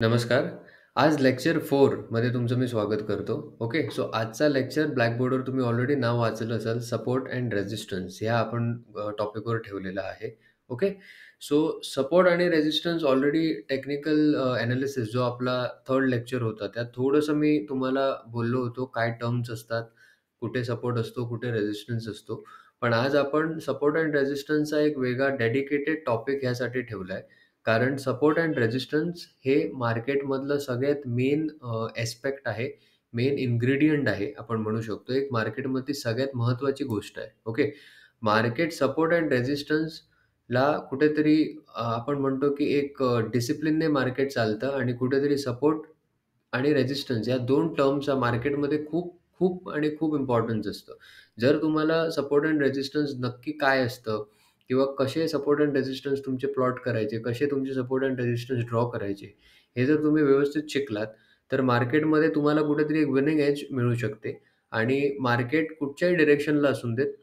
नमस्कार. आज लेक्चर 4 मध्ये तुमचं मी स्वागत करतो. ओके. सो आजचा लेक्चर ब्लॅकबोर्डवर तुम्ही ऑलरेडी नाव वाचलं असेल सपोर्ट अँड रेझिस्टन्स ह्या आपण टॉपिकवर ठेवलेला आहे. ओके. सो सपोर्ट आणि रेझिस्टन्स ऑलरेडी टेक्निकल एनालिसिस जो आपला 3rd लेक्चर होता, त्यात थोडंसं मी तुम्हाला बोललो होतो काय टर्म्स असतात, कुठे सपोर्ट असतो, कुठे रेझिस्टन्स असतो. पण आज आपण सपोर्ट अँड रेझिस्टन्सचा एक वेगळा डेडिकेटेड टॉपिक ह्यासाठी ठेवलाय. कारण सपोर्ट अँड रेझिस्टन्स हे मार्केटमधलं सगळ्यात मेन ॲस्पेक्ट आहे. मेन इन्ग्रीडियंट आहे आपण म्हणू शकतो. एक मार्केटमधली सगळ्यात महत्त्वाची गोष्ट आहे. ओके. मार्केट सपोर्ट अँड रेझिस्टन्सला कुठेतरी आपण म्हणतो की एक डिसिप्लिनने मार्केट चालतं आणि कुठेतरी सपोर्ट आणि रेझिस्टन्स या 2 टर्म्सचा मार्केटमध्ये खूप, खूप आणि खूप इम्पोर्टन्स असतं. जर तुम्हाला सपोर्ट अँड रेझिस्टन्स नक्की काय असतं किंवा कसे सपोर्ट अँड रेझिस्टन्स तुमचे प्लॉट करायचे, कसे तुमचे सपोर्ट अँड रेझिस्टन्स ड्रॉ करायचे, हे जर तुम्ही व्यवस्थित शिकलात, तर मार्केटमध्ये तुम्हाला कुठेतरी एक विनिंग एज मिळू शकते आणि मार्केट कुठच्याही डायरेक्शनला असून देत,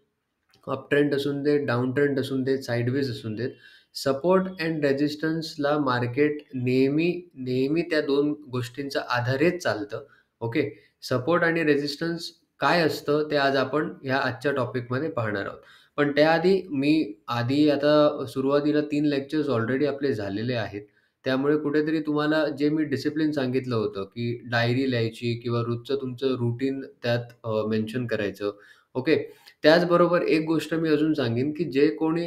अप ट्रेंड असून देत, डाउन ट्रेंड असून देत, साइडवेज असून देत, सपोर्ट अँड रेझिस्टन्सला मार्केट नेहमी त्या 2 गोष्टींच्या आधारेच चालतं. ओके. सपोर्ट आणि रेझिस्टन्स काय असतं ते आज आपण ह्या आजच्या टॉपिकमध्ये पाहणार आहोत. पण त्याआधी आधी आता सुरुवातीला 3 लेक्चर्स ऑलरेडी आपले झालेले आहेत. त्यामुळे कुठेतरी तुम्हाला जे मी डिसिप्लिन सांगितलं होतं, की डायरी लिहायची किंवा रोजचं तुमचं रुटीन त्यात मेन्शन करायचं. ओके. त्याचबरोबर एक गोष्ट मी अजून सांगेन, की जे कोणी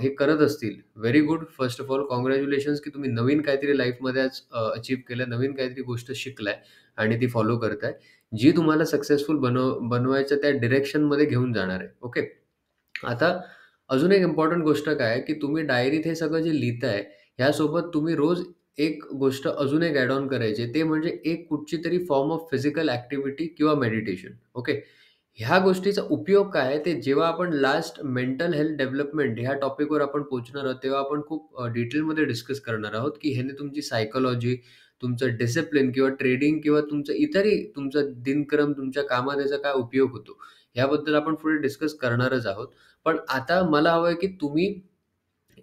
हे करत असतील, very good. First of all congratulations, की तुम्ही नवीन काहीतरी लाईफमध्ये आज केलं, नवीन काहीतरी गोष्ट शिकलाय आणि ती फॉलो करताय, जी तुम्हाला सक्सेसफुल बनवायच्या त्या डायरेक्शनमध्ये घेऊन जाणार आहे. ओके. आता अजून एक इम्पोर्टंट गोष्ट काय आहे, की तुम्ही डायरीत हे सगळं जे लिहिताय, ह्यासोबत तुम्ही रोज एक गोष्ट अजून एक ॲड ऑन करायची. ते म्हणजे एक कुठचीतरी फॉर्म ऑफ फिजिकल ॲक्टिव्हिटी किंवा मेडिटेशन. ओके. ह्या गोष्टीचा उपयोग काय आहे, ते जेव्हा आपण लास्ट मेंटल हेल्थ डेव्हलपमेंट ह्या टॉपिकवर आपण पोहोचणार आहोत, तेव्हा आपण खूप डिटेलमध्ये डिस्कस करणार आहोत, की ह्याने तुमची सायकॉलॉजी, तुमचं डिसिप्लिन किंवा ट्रेडिंग किंवा तुमचं इतरही तुमचा दिनक्रम, तुमच्या कामात याचा काय उपयोग होतो, याबद्दल आपण पुढे डिस्कस करणारच आहोत. पण आता मला हवं आहे, की तुम्ही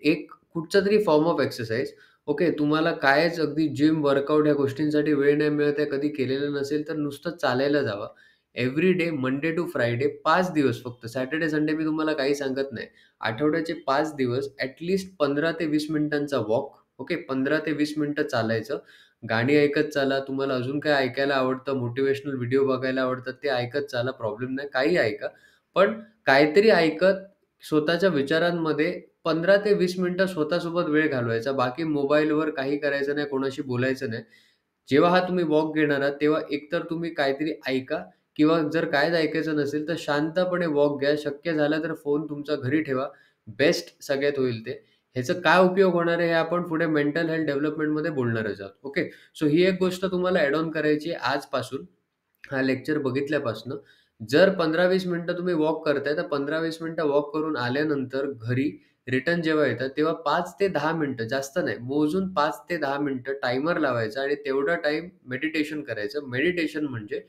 एक कुठचातरी फॉर्म ऑफ एक्सरसाइज. ओके. तुम्हाला कायच अगदी जिम, वर्कआउट या गोष्टींसाठी वेळ नाही मिळत आहे, कधी केलेलं नसेल, तर नुसतं चालायला जावा. Every day Monday to Friday 5 दिवस फक्त. सॅटर्डे, संडे मी तुम्हाला काही सांगत नाही. आठवड्याचे 5 दिवस ॲट लीस्ट 15 ते 20 मिनिटांचा वॉक. ओके. 15 ते 20 मिनिटं चालायचं. गाणी ऐकत चाला. तुम्हाला अजून काय ऐकायला आवडतं, मोटिव्हेशनल व्हिडिओ बघायला आवडतात, ते ऐकत चाला. प्रॉब्लेम नाही. काहीही ऐका. पण काहीतरी ऐकत स्वतःच्या विचारांमध्ये 15 ते 20 मिनिटं स्वतःसोबत वेळ घालवायचा. बाकी मोबाईलवर काही करायचं नाही, कोणाशी बोलायचं नाही. जेव्हा हा तुम्ही वॉक घेणार आहात, तेव्हा एकतर तुम्ही काहीतरी ऐका किंवा जर काहीच ऐकायचं नसेल, तर शांतपणे वॉक घ्या. शक्य झालं तर फोन तुमचा घरी ठेवा. बेस्ट सगळ्यात होईल ते. ह्याचा काय उपयोग होणार आहे, हे आपण पुढे मेंटल हेल्थ डेव्हलपमेंटमध्ये बोलणारच आहोत. ओके. सो ही एक गोष्ट तुम्हाला ॲड ऑन करायची आहे आजपासून. हा लेक्चर बघितल्यापासनं. जर 15-20 मिनिटं तुम्ही वॉक करताय, तर 15-20 मिनिटं वॉक करून आल्यानंतर घरी रिटर्न जेव्हा येतात, तेव्हा 5 ते 10 मिनिटं, जास्त नाही, मोजून 5 ते 10 मिनिटं टायमर लावायचा आणि तेवढा टाईम मेडिटेशन करायचं. मेडिटेशन म्हणजे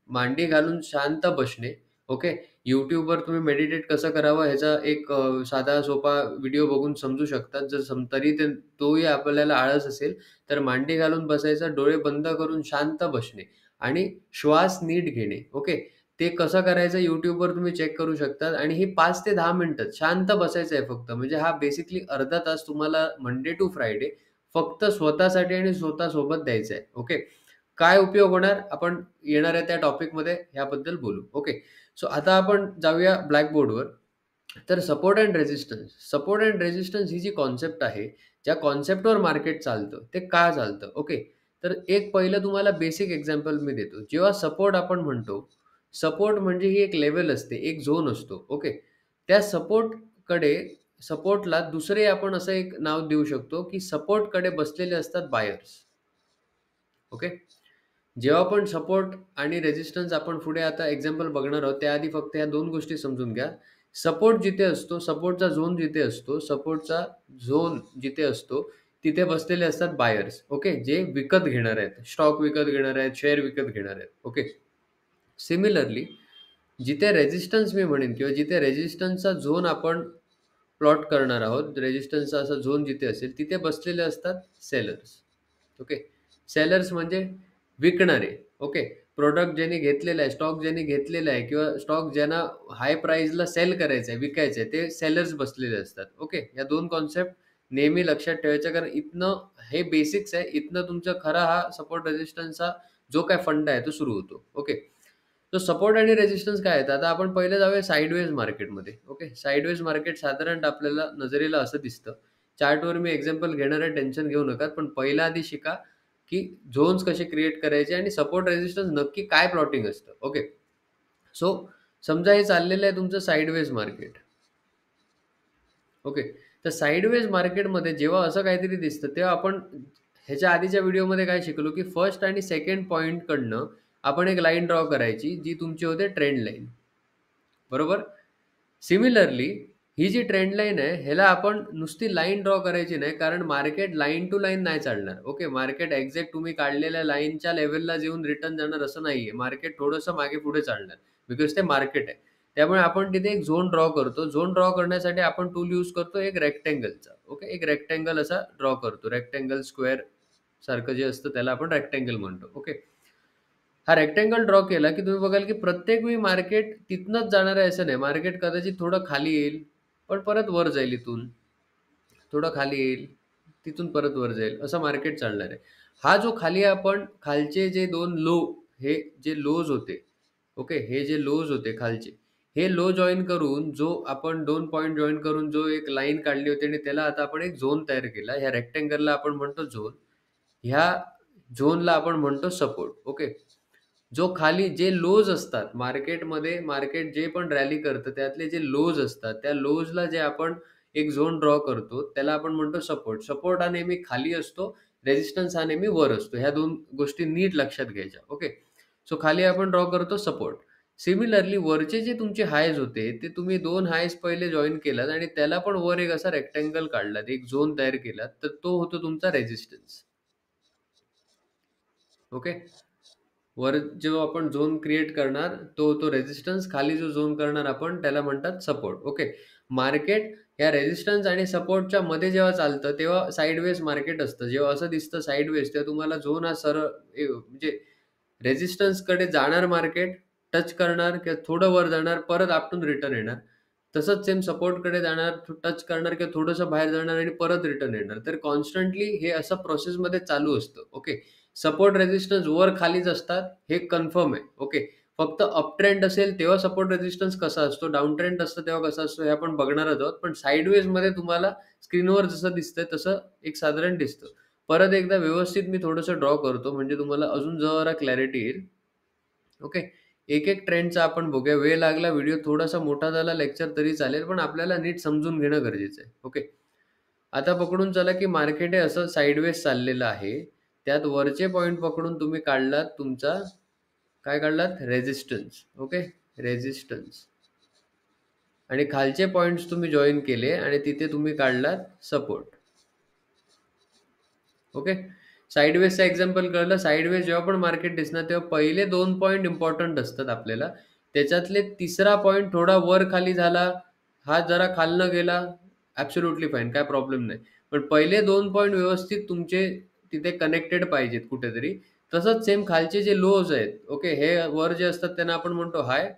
मांडी घालून शांत बसणे. ओके. YouTubeवर तुम्ही मेडिटेट कसं करावं ह्याचा एक साधा सोपा व्हिडिओ बघून समजू शकतात. जर तरी तोही आपल्याला आळस असेल, तर मांडी घालून बसायचं, डोळे बंद करून शांत बसणे आणि श्वास नीट घेणे. ओके. ते कसं करायचं YouTubeवर तुम्ही चेक करू शकता आणि हे 5 ते 10 मिनिटं शांत बसायचं आहे फक्त. म्हणजे हा बेसिकली अर्धा तास तुम्हाला मंडे टू फ्रायडे फक्त स्वतःसाठी आणि स्वतःसोबत द्यायचा आहे. ओके. काय उपयोग होणार? आपण येणाऱ्या त्या टॉपिकमध्ये ह्याबद्दल बोलू. ओके. सो आता आपण जाऊया ब्लॅकबोर्डवर. तर support and resistance. Support and resistance ही जी कन्सेप्ट आहे, ज्या कन्सेप्टवर मार्केट चालतं, ते का चालतं? ओके. तर एक पहिलं तुम्हाला बेसिक एक्झाम्पल मी देतो. जेव्हा सपोर्ट आपण म्हणतो, सपोर्ट म्हणजे ही एक लेव्हल असते, एक झोन असतो. ओके. त्या सपोर्टकडे सपोर्टला दुसरे आपण असं एक नाव देऊ शकतो, की सपोर्टकडे बसलेले असतात बायर्स. ओके. जेव्हा पण सपोर्ट आणि रेझिस्टन्स आपण पुढे आता एक्झाम्पल बघणार आहोत, त्याआधी फक्त ह्या 2 गोष्टी समजून घ्या. सपोर्ट जिथे असतो, सपोर्टचा झोन जिथे असतो, सपोर्टचा झोन जिथे असतो, तिथे बसलेले असतात बायर्स. ओके. जे विकत घेणार आहेत. स्टॉक विकत घेणार आहेत, शेअर विकत घेणार आहेत. ओके. सिमिलरली जिथे रेझिस्टन्स मी म्हणेन किंवा जिथे रेझिस्टन्सचा झोन आपण प्लॉट करणार आहोत, रेझिस्टन्सचा असा झोन जिथे असेल, तिथे बसलेले असतात सेलर्स. ओके. सेलर्स म्हणजे विकणारे. ओके. प्रॉडक्ट ज्यांनी घेतलेला आहे, स्टॉक ज्यांनी घेतलेला आहे किंवा स्टॉक ज्यांना हाय प्राईसला सेल करायचं आहे, विकायचं आहे, ते सेलर्स बसलेले असतात. ओके. या 2 कॉन्सेप्ट नेहमी लक्षात ठेवायच्या, कारण इथनं हे बेसिक्स आहे. इथनं तुमचा खरा हा सपोर्ट रेझिस्टन्सचा जो काही फंडा आहे तो सुरू होतो. ओके. तो सपोर्ट आणि रेझिस्टन्स काय आहेत? आता आपण पहिले जाऊया साइडवेज मार्केटमध्ये. ओके. साइडवेज मार्केट साधारणतः आपल्याला नजरेला असं दिसतं. चार्टवर मी एक्झाम्पल घेणार आहे, टेन्शन घेऊ नका. पण पहिला आधी शिका, की झोन्स कसे क्रिएट करायचे आणि सपोर्ट रेझिस्टन्स नक्की काय प्लॉटिंग असतं. ओके. सो समजा हे चाललेलं आहे तुमचं साइडवेज मार्केट. ओके. तर साइडवेज मार्केटमध्ये जेव्हा असं काहीतरी दिसतं, तेव्हा आपण ह्याच्या आधीच्या व्हिडिओमध्ये काय शिकलो, की फर्स्ट आणि सेकंड पॉइंटकडनं आपण एक लाईन ड्रॉ करायची, जी तुमची होते ट्रेंड लाईन. बरोबर? सिमिलरली ही जी ट्रेंड लाईन आहे, ह्याला आपण नुसती लाईन ड्रॉ करायची नाही, कारण मार्केट लाईन टू लाईन नाही चालणार. ओके. मार्केट एक्झॅक्ट तुम्ही काढलेल्या लाईनच्या लेव्हलला येऊन रिटर्न जाणार असं नाहीये. मार्केट थोडंसं मागे-पुढे चालणार. बिकॉज ते मार्केट आहे. त्यामुळे आपण तिथे एक झोन ड्रॉ करतो. झोन ड्रॉ करण्यासाठी आपण टूल यूज करतो एक रेक्टेंगलचा. ओके. एक रेक्टेंगल असा ड्रॉ करतो. रेक्टेंगल, स्क्वेअर सारखं जे असतं त्याला आपण रेक्टेंगल म्हणतो. ओके. हा रेक्टेंगल ड्रॉ केला, की तुम्ही बघाल, की प्रत्येक वेळी मार्केट तिथनंच जाणार आहे असं नाही. मार्केट कदाचित थोडं खाली येईल, पण परत वर जाईल इथून. थोडं खाली येईल, तिथून परत वर जाईल. असं मार्केट चालणार आहे. हा जो खाली आपण खालचे जे 2 लो, हे जे लोज होते, ओके. हे जे लोज होते खालचे, हे लो जॉइन करून जो आपण 2 पॉइंट जॉइन करून जो एक लाईन काढली होती आणि त्याला आता आपण एक झोन तयार केला. ह्या रेक्टेंगलला आपण म्हणतो झोन. ह्या झोनला आपण म्हणतो सपोर्ट. ओके. जो खाली जे लोज असतात मार्केटमध्ये, मार्केट जे पण रॅली करतं त्यातले जे लोज असतात, त्या लोजला जे आपण एक झोन ड्रॉ करतो, त्याला आपण म्हणतो सपोर्ट. सपोर्ट हा नेहमी खाली असतो, रेझिस्टन्स हा नेहमी वर असतो. ह्या 2 गोष्टी नीट लक्षात घ्यायच्या. ओके. सो खाली आपण ड्रॉ करतो सपोर्ट. सिमिलरली वरचे जे तुमचे हायज होते, ते तुम्ही 2 हायज पहिले जॉइन केलात आणि त्याला पण वर एक असा रेक्टेंगल काढलात, एक झोन तयार केलात, तर तो होतो तुमचा रेझिस्टन्स. ओके. वर जो आपण झोन क्रिएट करणार, तो रेझिस्टन्स. खाली जो झोन करणार आपण त्याला म्हणतात सपोर्ट. ओके. मार्केट या रेझिस्टन्स आणि सपोर्टच्या मध्ये जेव्हा चालतं, तेव्हा साइडवेज मार्केट असतं. जेव्हा असं दिसतं साइडवेज, तेव्हा तुम्हाला झोन हा सरळ म्हणजे रेझिस्टन्सकडे जाणार मार्केट, टच करणार किंवा थोडं वर जाणार, परत आपटून रिटर्न येणार. तसंच सेम सपोर्टकडे जाणार, टच करणार किंवा थोडंसं बाहेर जाणार आणि परत रिटर्न येणार. तर कॉन्स्टंटली हे असं प्रोसेसमध्ये चालू असतं. ओके. सपोर्ट रेझिस्टन्स वर खालीच असतात, हे कन्फर्म आहे. ओके. फक्त अप ट्रेंड असेल तेव्हा सपोर्ट रेझिस्टन्स कसा असतो, डाउन ट्रेंड असतं तेव्हा कसा असतो, हे आपण बघणारच आहोत. पण साइडवेजमध्ये तुम्हाला स्क्रीनवर जसं दिसतंय तसं एक साधारण दिसतं. परत एकदा व्यवस्थित मी थोडंसं ड्रॉ करतो, म्हणजे तुम्हाला अजून जरा क्लॅरिटी येईल. ओके. एक-एक ट्रेंडचा आपण बघूया. वेळ लागला, व्हिडिओ थोडासा मोठा झाला, लेक्चर तरी चालेल, पण आपल्याला नीट समजून घेणं गरजेचं आहे. ओके. आता पकडून चला, की मार्केट हे असं साइडवेज चाललेलं आहे. त्यात वरचे पॉइंट पकडून तुम्ही काढलात तुमचा, काय काढलात? रेझिस्टन्स. ओके. रेझिस्टन्स. आणि खालचे पॉइंट्स तुम्ही जॉइन केले आणि तिथे तुम्ही काढलात सपोर्ट. ओके. साइडवेजचा एक्झाम्पल कळलं. साइडवेज जेव्हा पण मार्केट दिसणार तेव्हा पहिले 2 पॉइंट इम्पोर्टंट असतात आपल्याला. त्याच्यातले तिसरा पॉइंट थोडा वर-खाली झाला, हा जरा खालनं गेला, ॲब्सोल्युटली फाईन, काही प्रॉब्लेम नाही. पण पहिले 2 पॉइंट व्यवस्थित तुमचे तिथे कनेक्टेड पाहिजेत कुठेतरी. तसंच सेम खालचे जे लोज आहेत, ओके, हे वर जे असतात त्यांना आपण म्हणतो हाय,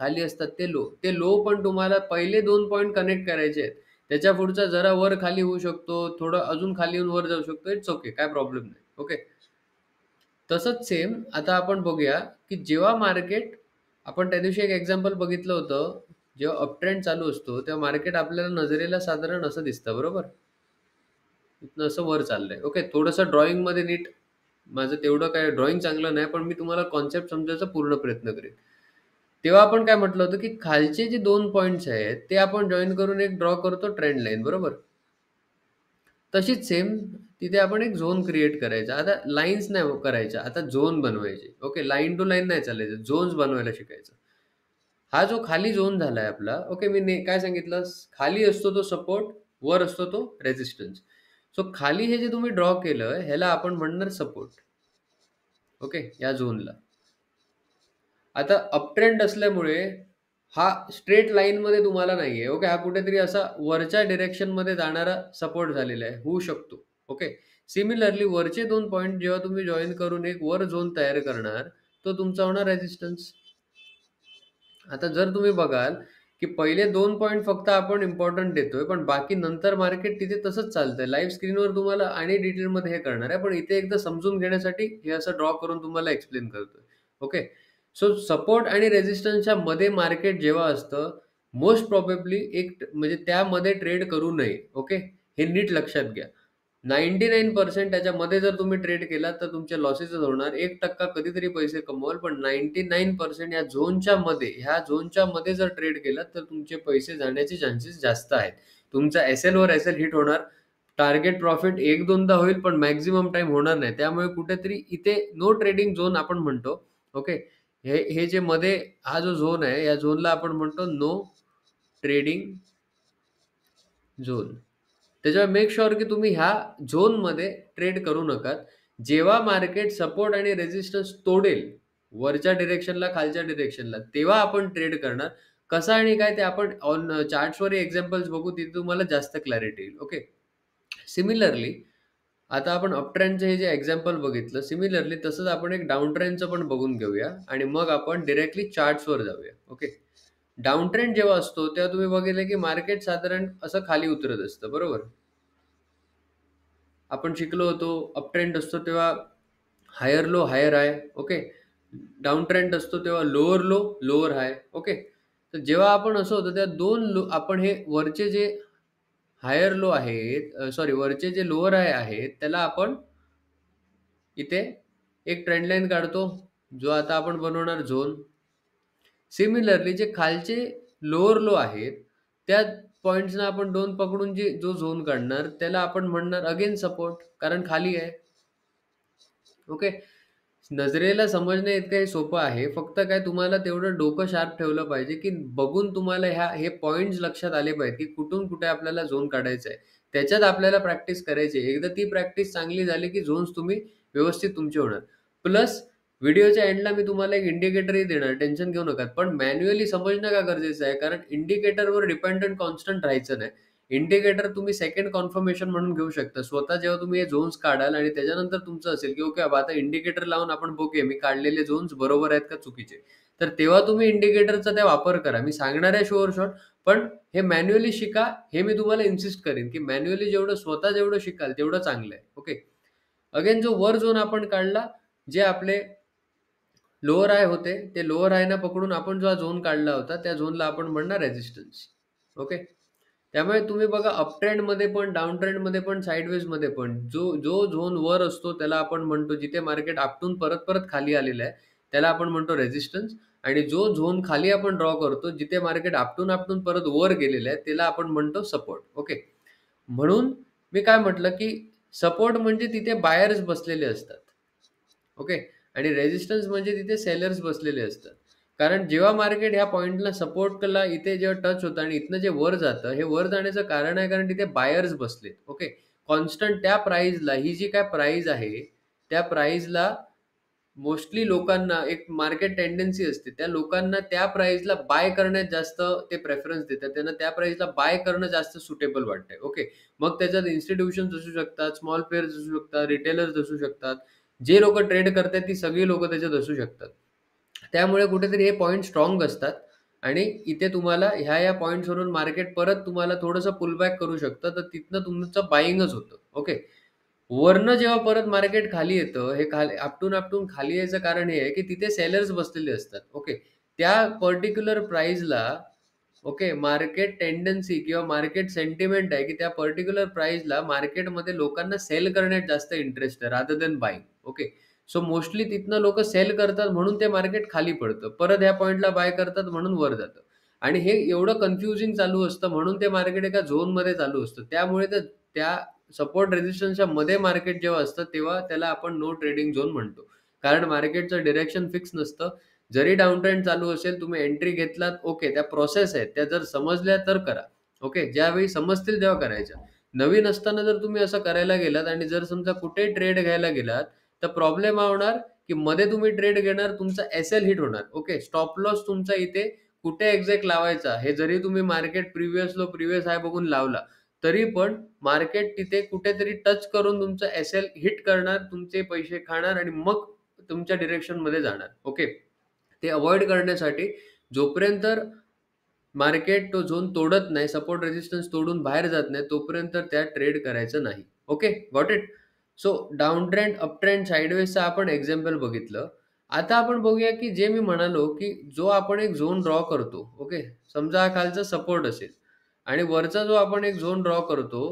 खाली असतात ते लो. ते लो पण तुम्हाला पहिले 2 पॉइंट कनेक्ट करायचे आहेत. त्याच्या पुढचा जरा वर-खाली होऊ शकतो, थोडं अजून खाली येऊन वर जाऊ शकतो. इट्स ओके, काही प्रॉब्लेम नाही. ओके. तसंच सेम आता आपण बघूया, की जेव्हा मार्केट, आपण त्या दिवशी एक एक्झाम्पल बघितलं होतं, जेव्हा अप ट्रेंड चालू असतो, तेव्हा मार्केट आपल्याला नजरेला साधारण असं दिसतं, बरोबर? इथनं असं वर चाललंय. ओके. थोडंसं ड्रॉइंगमध्ये नीट, माझं तेवढं काय ड्रॉइंग चांगलं नाही, पण मी तुम्हाला कन्सेप्ट समजायचा पूर्ण प्रयत्न करेन. तेव्हा आपण काय म्हटलं होतं, की खालचे जे 2 पॉइंट्स आहेत, ते आपण जॉइन करून एक ड्रॉ करतो ट्रेंड लाईन, बरोबर? तशीच सेम तिथे आपण एक झोन क्रिएट करायचा. आता लाईन्स नाही करायच्या, आता झोन बनवायचे. ओके. लाईन टू लाईन नाही चालायचं, झोन्स बनवायला शिकायचं. हा जो खाली झोन झालाय आपला, ओके, मी काय सांगितलं? खाली असतो तो सपोर्ट, वर असतो तो रेझिस्टन्स. सो खाली हे जे तुम्ही ड्रॉ केलं, ह्याला आपण म्हणणार सपोर्ट. ओके. या झोनला. आता अप ट्रेंड असल्यामुळे हा स्ट्रेट लाईनमध्ये तुम्हाला नाहीये. ओके. हा कुठेतरी असा वरच्या डायरेक्शनमध्ये जाणारा सपोर्ट झालेला आहे. होऊ शकतो. ओके. सिमिलरली वरचे 2 पॉइंट जेव्हा तुम्ही जॉइन करून एक वर झोन तयार करणार, तो तुमचा होणार रेझिस्टन्स. आता जर तुम्ही बघाल, की पहिले 2 पॉइंट फक्त आपण इम्पोर्टंट देतोय, पण बाकी नंतर मार्केट तिथे तसंच चालतंय. लाईव्ह स्क्रीनवर तुम्हाला आणि डिटेलमध्ये हे करणार आहे, पण इथे एकदा समजून घेण्यासाठी हे असं ड्रॉ करून तुम्हाला एक्सप्लेन करतोय. ओके. सो सपोर्ट आणि रेझिस्टन्सच्या मध्ये मार्केट जेव्हा असतं, मोस्ट प्रोबॅबली म्हणजे त्यामध्ये ट्रेड करू नये. ओके. हे नीट लक्षात घ्या. 99% त्याच्यामध्ये जर तुम्ही ट्रेड केला तर तुमचे लॉसेसच होणार. 1% कधीतरी पैसे कमवाल, पण 99% ह्या झोनच्या मध्ये जर ट्रेड केलात तर तुमचे पैसे जाण्याचे चान्सेस जास्त आहेत. तुमचा एस-एलवर एस-एल हिट होणार. टार्गेट प्रॉफिट 1-2दा होईल, पण मॅक्सिमम टाईम होणार नाही. त्यामुळे कुठेतरी इथे नो ट्रेडिंग झोन आपण म्हणतो. ओके. हे जे मध्ये हा जो झोन आहे, या झोनला आपण म्हणतो नो ट्रेडिंग झोन. त्याच्यामुळे मेक शुअर की तुम्ही ह्या झोनमध्ये ट्रेड करू नका. जेव्हा मार्केट सपोर्ट आणि रेझिस्टन्स तोडेल, वरच्या डिरेक्शनला, खालच्या डिरेक्शनला, तेव्हा आपण ट्रेड करणार. कसं आणि काय ते आपण ऑन चार्ट्सवर एक्झाम्पल्स बघू, तिथे तुम्हाला जास्त क्लॅरिटी येईल. ओके. सिमिलरली आता आपण अप ट्रेंडचं हे जे एक्झाम्पल बघितलं, सिमिलरली तसंच आपण एक डाउन ट्रेंडचं पण बघून घेऊया आणि मग आपण डायरेक्टली चार्ट्सवर जाऊया. ओके. डाउन ट्रेंड जेव्हा असतो, तेव्हा तुम्ही बघितलं की मार्केट साधारण असं खाली उतरत असतं, बरोबर? आपण शिकलो होतो, अप ट्रेंड असतो तेव्हा हायर लो, हायर हाय. ओके. डाउन ट्रेंड असतो तेव्हा लोअर लो, लोअर हाय. ओके. तर जेव्हा आपण असं होतं, तेव्हा 2 लो आपण हे वरचे जे हायर लो आहेत, सॉरी, वरचे जे लोअर हाय आहेत, त्याला आपण इथे एक ट्रेंड लाईन काढतो, जो आता आपण बनवणार झोन. सिमिलरली जे खालचे लोअर लो आहेत, त्या पॉइंट्सना आपण 2 पकडून जो झोन काढणार, त्याला आपण म्हणणार अगेन सपोर्ट, कारण खाली आहे. ओके. नजरेला समजणं इतकं हे सोपं आहे. फक्त काय तुम्हाला तेवढं डोकं शार्प ठेवलं पाहिजे, की बघून तुम्हाला हे पॉइंट्स लक्षात आले पाहिजेत, की कुठून कुठे आपल्याला झोन काढायचा आहे. त्याच्यात आपल्याला प्रॅक्टिस करायची आहे. एकदा ती प्रॅक्टिस चांगली झाली, की झोन्स तुम्ही व्यवस्थित तुमचे होणार. प्लस व्हिडिओच्या एंडला मी तुम्हाला एक इंडिकेटरही देणार, टेन्शन घेऊ नका. पण मॅन्युअली समजणं का गरजेचं आहे? कारण इंडिकेटरवर डिपेंडंट कॉन्स्टंट राहायचं नाही. इंडिकेटर तुम्ही सेकंड कन्फर्मेशन म्हणून घेऊ शकता. स्वतः जेव्हा तुम्ही हे झोन्स काढाल आणि त्याच्यानंतर तुमचं असेल, की ओके बाबा आता इंडिकेटर लावून आपण बघूया मी काढलेले झोन्स बरोबर आहेत का चुकीचे. तर तेव्हा तुम्ही इंडिकेटरचा त्या वापर करा. मी सांगणार आहे शुअर शॉट, पण हे मॅन्युअली शिका. हे मी तुम्हाला इन्सिस्ट करेन, की मॅन्युअली स्वतः जेवढं शिकाल तेवढं चांगलं आहे. ओके. अगेन जो वर झोन आपण काढला, जे आपले लोअर हाय होते, ते लोअर हायना पकडून आपण जो झोन काढला होता, त्या झोनला आपण म्हणणार रेझिस्टन्स. ओके. त्यामुळे तुम्ही बघा अप ट्रेंडमध्ये पण, डाउन ट्रेंडमध्ये पण, साइडवेजमध्ये पण जो जो झोन वर असतो त्याला आपण म्हणतो, जिथे मार्केट आपटून परत-परत खाली आलेलं आहे, त्याला आपण म्हणतो रेझिस्टन्स. आणि जो झोन खाली आपण ड्रॉ करतो, जिथे मार्केट आपटून परत वर गेलेलं आहे, त्याला आपण म्हणतो सपोर्ट. ओके. म्हणून मी काय म्हटलं, की सपोर्ट म्हणजे तिथे बायर्स बसलेले असतात. ओके. आणि रेझिस्टन्स म्हणजे तिथे सेलर्स बसलेले असतात. कारण जेव्हा मार्केट ह्या पॉइंटला सपोर्टला इथे जेव्हा टच होतं आणि इथनं जे वर जातं, हे वर जाण्याचं कारण आहे कारण तिथे बायर्स बसलेत. ओके. कॉन्स्टंट त्या प्राईसला, ही जी काय प्राईस आहे, त्या प्राईसला मोस्टली लोकांना एक मार्केट टेंडन्सी असते. त्या लोकांना त्या प्राईसला बाय करण्यात जास्त ते प्रेफरन्स देतात. त्यांना त्या प्राईसला बाय करणं जास्त सुटेबल वाटतंय. ओके. मग त्याच्यात इन्स्टिट्यूशन्स असू शकतात, स्मॉल प्लेयर्स असू शकतात, रिटेलर्स असू शकतात. जे लोकं ट्रेड करतायत ती सगळी लोकं त्याच्यात असू शकतात. त्यामुळे कुठेतरी हे पॉइंट स्ट्राँग असतात आणि इथे तुम्हाला ह्या पॉइंट्सवरून मार्केट परत तुम्हाला थोडंसं पुलबॅक करू शकतं. तर तिथनं तुमचं बायिंगच होतं. ओके. वरनं जेव्हा परत मार्केट खाली येतं, हे खाली आपटून खाली यायचं कारण हे आहे, की तिथे सेलर्स बसलेले असतात. ओके. त्या पर्टिक्युलर प्राईसला, ओके, मार्केट टेंडन्सी किंवा मार्केट सेंटिमेंट आहे, की त्या पर्टिक्युलर प्राईसला मार्केटमध्ये लोकांना सेल करण्यात जास्त इंटरेस्ट आहे rather than buying. Okay. So mostly तिथनं लोकं सेल करतात म्हणून ते मार्केट खाली पडतं. परत ह्या पॉइंटला बाय करतात म्हणून वर जातं. आणि हे एवढं कन्फ्युजिंग चालू असतं म्हणून ते मार्केट एका झोनमध्ये चालू असतं. त्यामुळे त्या सपोर्ट रेझिस्टन्सच्या मध्ये मार्केट जेव्हा असतं, तेव्हा त्याला आपण नो ट्रेडिंग झोन म्हणतो. कारण मार्केटचं डिरेक्शन फिक्स नसतं. जरी डाउन ट्रेंड चालू असेल, तुम्ही एंट्री घेतलात, ओके. त्या प्रोसेस आहेत, त्या जर समजल्या तर करा. ओके. ज्यावेळी समजतील तेव्हा करायच्या. नवीन असताना जर तुम्ही असं करायला गेलात आणि जर समजा कुठेही ट्रेड घ्यायला गेलात, तर प्रॉब्लेम हा होणार, की मध्ये तुम्ही ट्रेड घेणार, तुमचा एस-एल हिट होणार. ओके. स्टॉप लॉस तुमचा इथे कुठे एक्झॅक्ट लावायचा, हे जरी तुम्ही मार्केट प्रिव्हियस लो, प्रिव्हियस हाय बघून लावला, तरी पण मार्केट तिथे कुठेतरी टच करून तुमचं एस-एल हिट करणार, तुमचे पैसे खाणार आणि मग तुमच्या डिरेक्शनमध्ये जाणार. ओके. ते अव्हॉइड करण्यासाठी जोपर्यंत मार्केट तो झोन तोडत नाही, सपोर्ट रेझिस्टन्स तोडून बाहेर जात नाही, तोपर्यंत त्यात ट्रेड करायचं नाही. Okay, got it? So down trend, up trend, साइडवेजचं आपण एक्झाम्पल बघितलं. आता आपण बघूया, की जे मी म्हणालो, की जो आपण एक झोन ड्रॉ करतो, ओके. समजा हा खालचा सपोर्ट असेल आणि वरचा जो आपण एक झोन ड्रॉ करतो,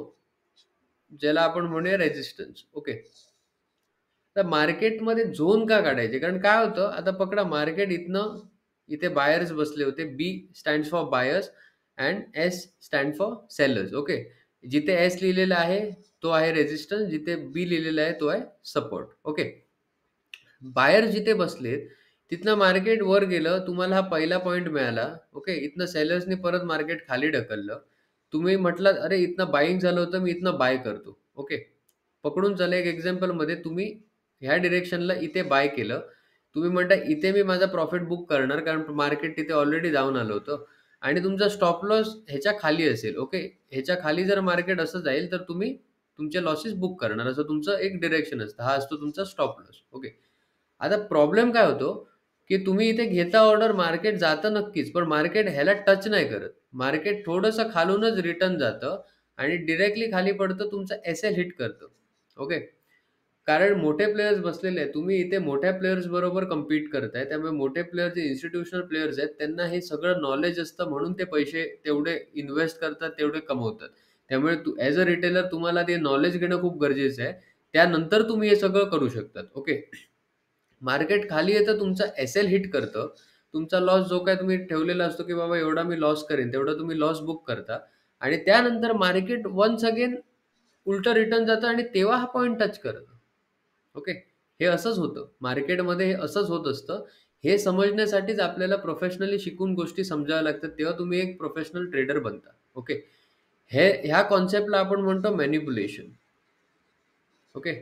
ज्याला आपण म्हणूया रेझिस्टन्स. ओके. तर मार्केटमध्ये झोन का काढायचे? कारण काय होतं, आता पकडा मार्केट इथे बायर्स बसले होते. B stands for buyers and S stand for sellers. Okay. जिथे एस लिहिलेला आहे, तो आहे रेझिस्टन्स. जिथे बी लिहिलेला आहे, तो आहे सपोर्ट. ओके. बायर जिथे बसलेत, तिथनं मार्केट वर गेलं. तुम्हाला हा पहिला पॉइंट मिळाला. ओके. इथनं सेलर्सनी परत मार्केट खाली ढकललं. तुम्ही म्हटलात, "अरे, इथनं बायिंग झालं होतं, मी इथनं बाय करतो." ओके. पकडून चला एक एक्झाम्पलमध्ये तुम्ही ह्या डिरेक्शनला इथे बाय केलं. तुम्ही म्हणता, "इथे मी माझा प्रॉफिट बुक करणार, कारण मार्केट तिथे ऑलरेडी जाऊन आलं होतं." आणि तुमचा स्टॉप लॉस ह्याच्या खाली असेल. ओके. ह्याच्या खाली जर मार्केट असं जाईल, तर तुम्ही तुमचे लॉसेस बुक करणार. असं तुमचं एक डिरेक्शन असतं. हा असतो तुमचा स्टॉप लॉस. ओके. आता प्रॉब्लेम काय होतो, की तुम्ही इथे घेता ऑर्डर, मार्केट जातं नक्कीच, पण मार्केट ह्याला टच नाही करत. मार्केट थोडंसं खालूनच रिटर्न जातं आणि डायरेक्टली खाली पडतं, तुमचं एस-एल हिट करतं. ओके. कारण मोठे प्लेयर्स बसलेले आहेत. तुम्ही इथे मोठ्या प्लेयर्स बरोबर कम्पीट करताय. त्यामुळे मोठे प्लेयर्स जे इन्स्टिट्यूशनल प्लेयर्स आहेत, त्यांना हे सगळं नॉलेज असतं, म्हणून ते पैसे तेवढे इन्व्हेस्ट करतात, तेवढे कमवतात. त्यामुळे ॲज अ रिटेलर तुम्हाला ते नॉलेज घेणं खूप गरजेचं आहे. त्यानंतर तुम्ही हे सगळं करू शकतात. ओके. मार्केट खाली येतं, तुमचा एस-एल हिट करतं. तुमचा लॉस जो काही तुम्ही ठेवलेला असतो, की बाबा एवढा मी लॉस करेन, तेवढा तुम्ही लॉस बुक करता आणि त्यानंतर मार्केट वन्स अगेन उलटं रिटर्न जातं आणि तेव्हा हा पॉइंट टच करतं. ओके. हे असंच होतं. मार्केटमध्ये हे असंच होत असतं. हे समजण्यासाठीच आपल्याला प्रोफेशनली शिकून गोष्टी समजाव्या लागतात. तेव्हा तुम्ही एक प्रोफेशनल ट्रेडर बनता. ओके. ह्या कॉन्सेप्टला आपण म्हणतो मॅनिप्युलेशन. ओके.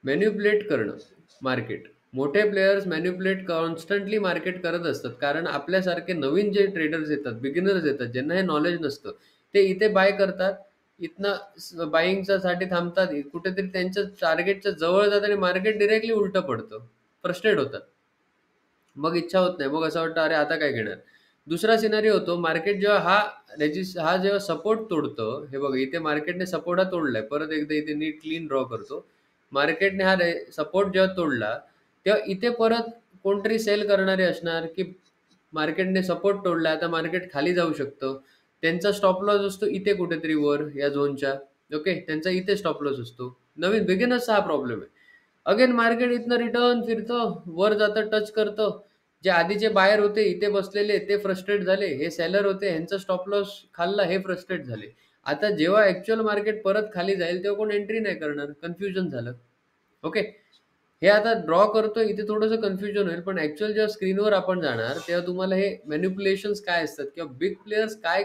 मॅनिप्युलेट करणं मार्केट. मोठे प्लेयर्स मॅनिप्युलेट कॉन्स्टंटली मार्केट करत असतात. कारण आपल्यासारखे नवीन जे ट्रेडर्स येतात, बिगिनर्स येतात, ज्यांना हे नॉलेज नसतं, ते इथे बाय करतात. इथनं बायिंगसाठी थांबतात. कुठेतरी त्यांच्या टार्गेटच्या जवळ जातात आणि मार्केट डायरेक्टली उलटं पडतं. फ्रस्ट्रेट होतात. मग इच्छा होत नाही. मग असं वाटतं, "अरे, आता काय घेणार?" दुसरा सिनारिओ होतो, मार्केट जेव्हा हा जेव्हा सपोर्ट तोडतं, हे बघा इथे मार्केटने सपोर्ट हा तोडलाय. परत एकदा इथे नीट क्लीन ड्रॉ करतो. मार्केटने हा सपोर्ट जेव्हा तोडला, तेव्हा इथे परत कोणतरी सेल करणारे असणार, की मार्केटने सपोर्ट तोडला, आता मार्केट खाली जाऊ शकतं. त्यांचा स्टॉप लॉस असतो इथे कुठेतरी वर या झोनच्या. ओके. त्यांचा इथे स्टॉप लॉस असतो. नवीन बिगिनर्सचा हा प्रॉब्लेम आहे. अगेन मार्केट इथनं रिटर्न फिरतं, वर जातं, टच करतं. जे आधीचे बायर होते इथे बसलेले, ते फ्रस्ट्रेट झाले. हे सेलर होते, ह्यांचा स्टॉप लॉस खाल्ला, हे फ्रस्ट्रेट झाले. आता जेव्हा ॲक्चुअल मार्केट परत खाली जाईल, तेव्हा कोण एंट्री नाही करणार. कन्फ्युजन झालं. ओके. हे आता ड्रॉ करतोय, इथे थोडंसं कन्फ्युजन होईल, पण ॲक्चुअल जेव्हा स्क्रीनवर आपण जाणार, तेव्हा तुम्हाला हे मॅनिप्युलेशन्स काय असतात किंवा बिग प्लेयर्स काय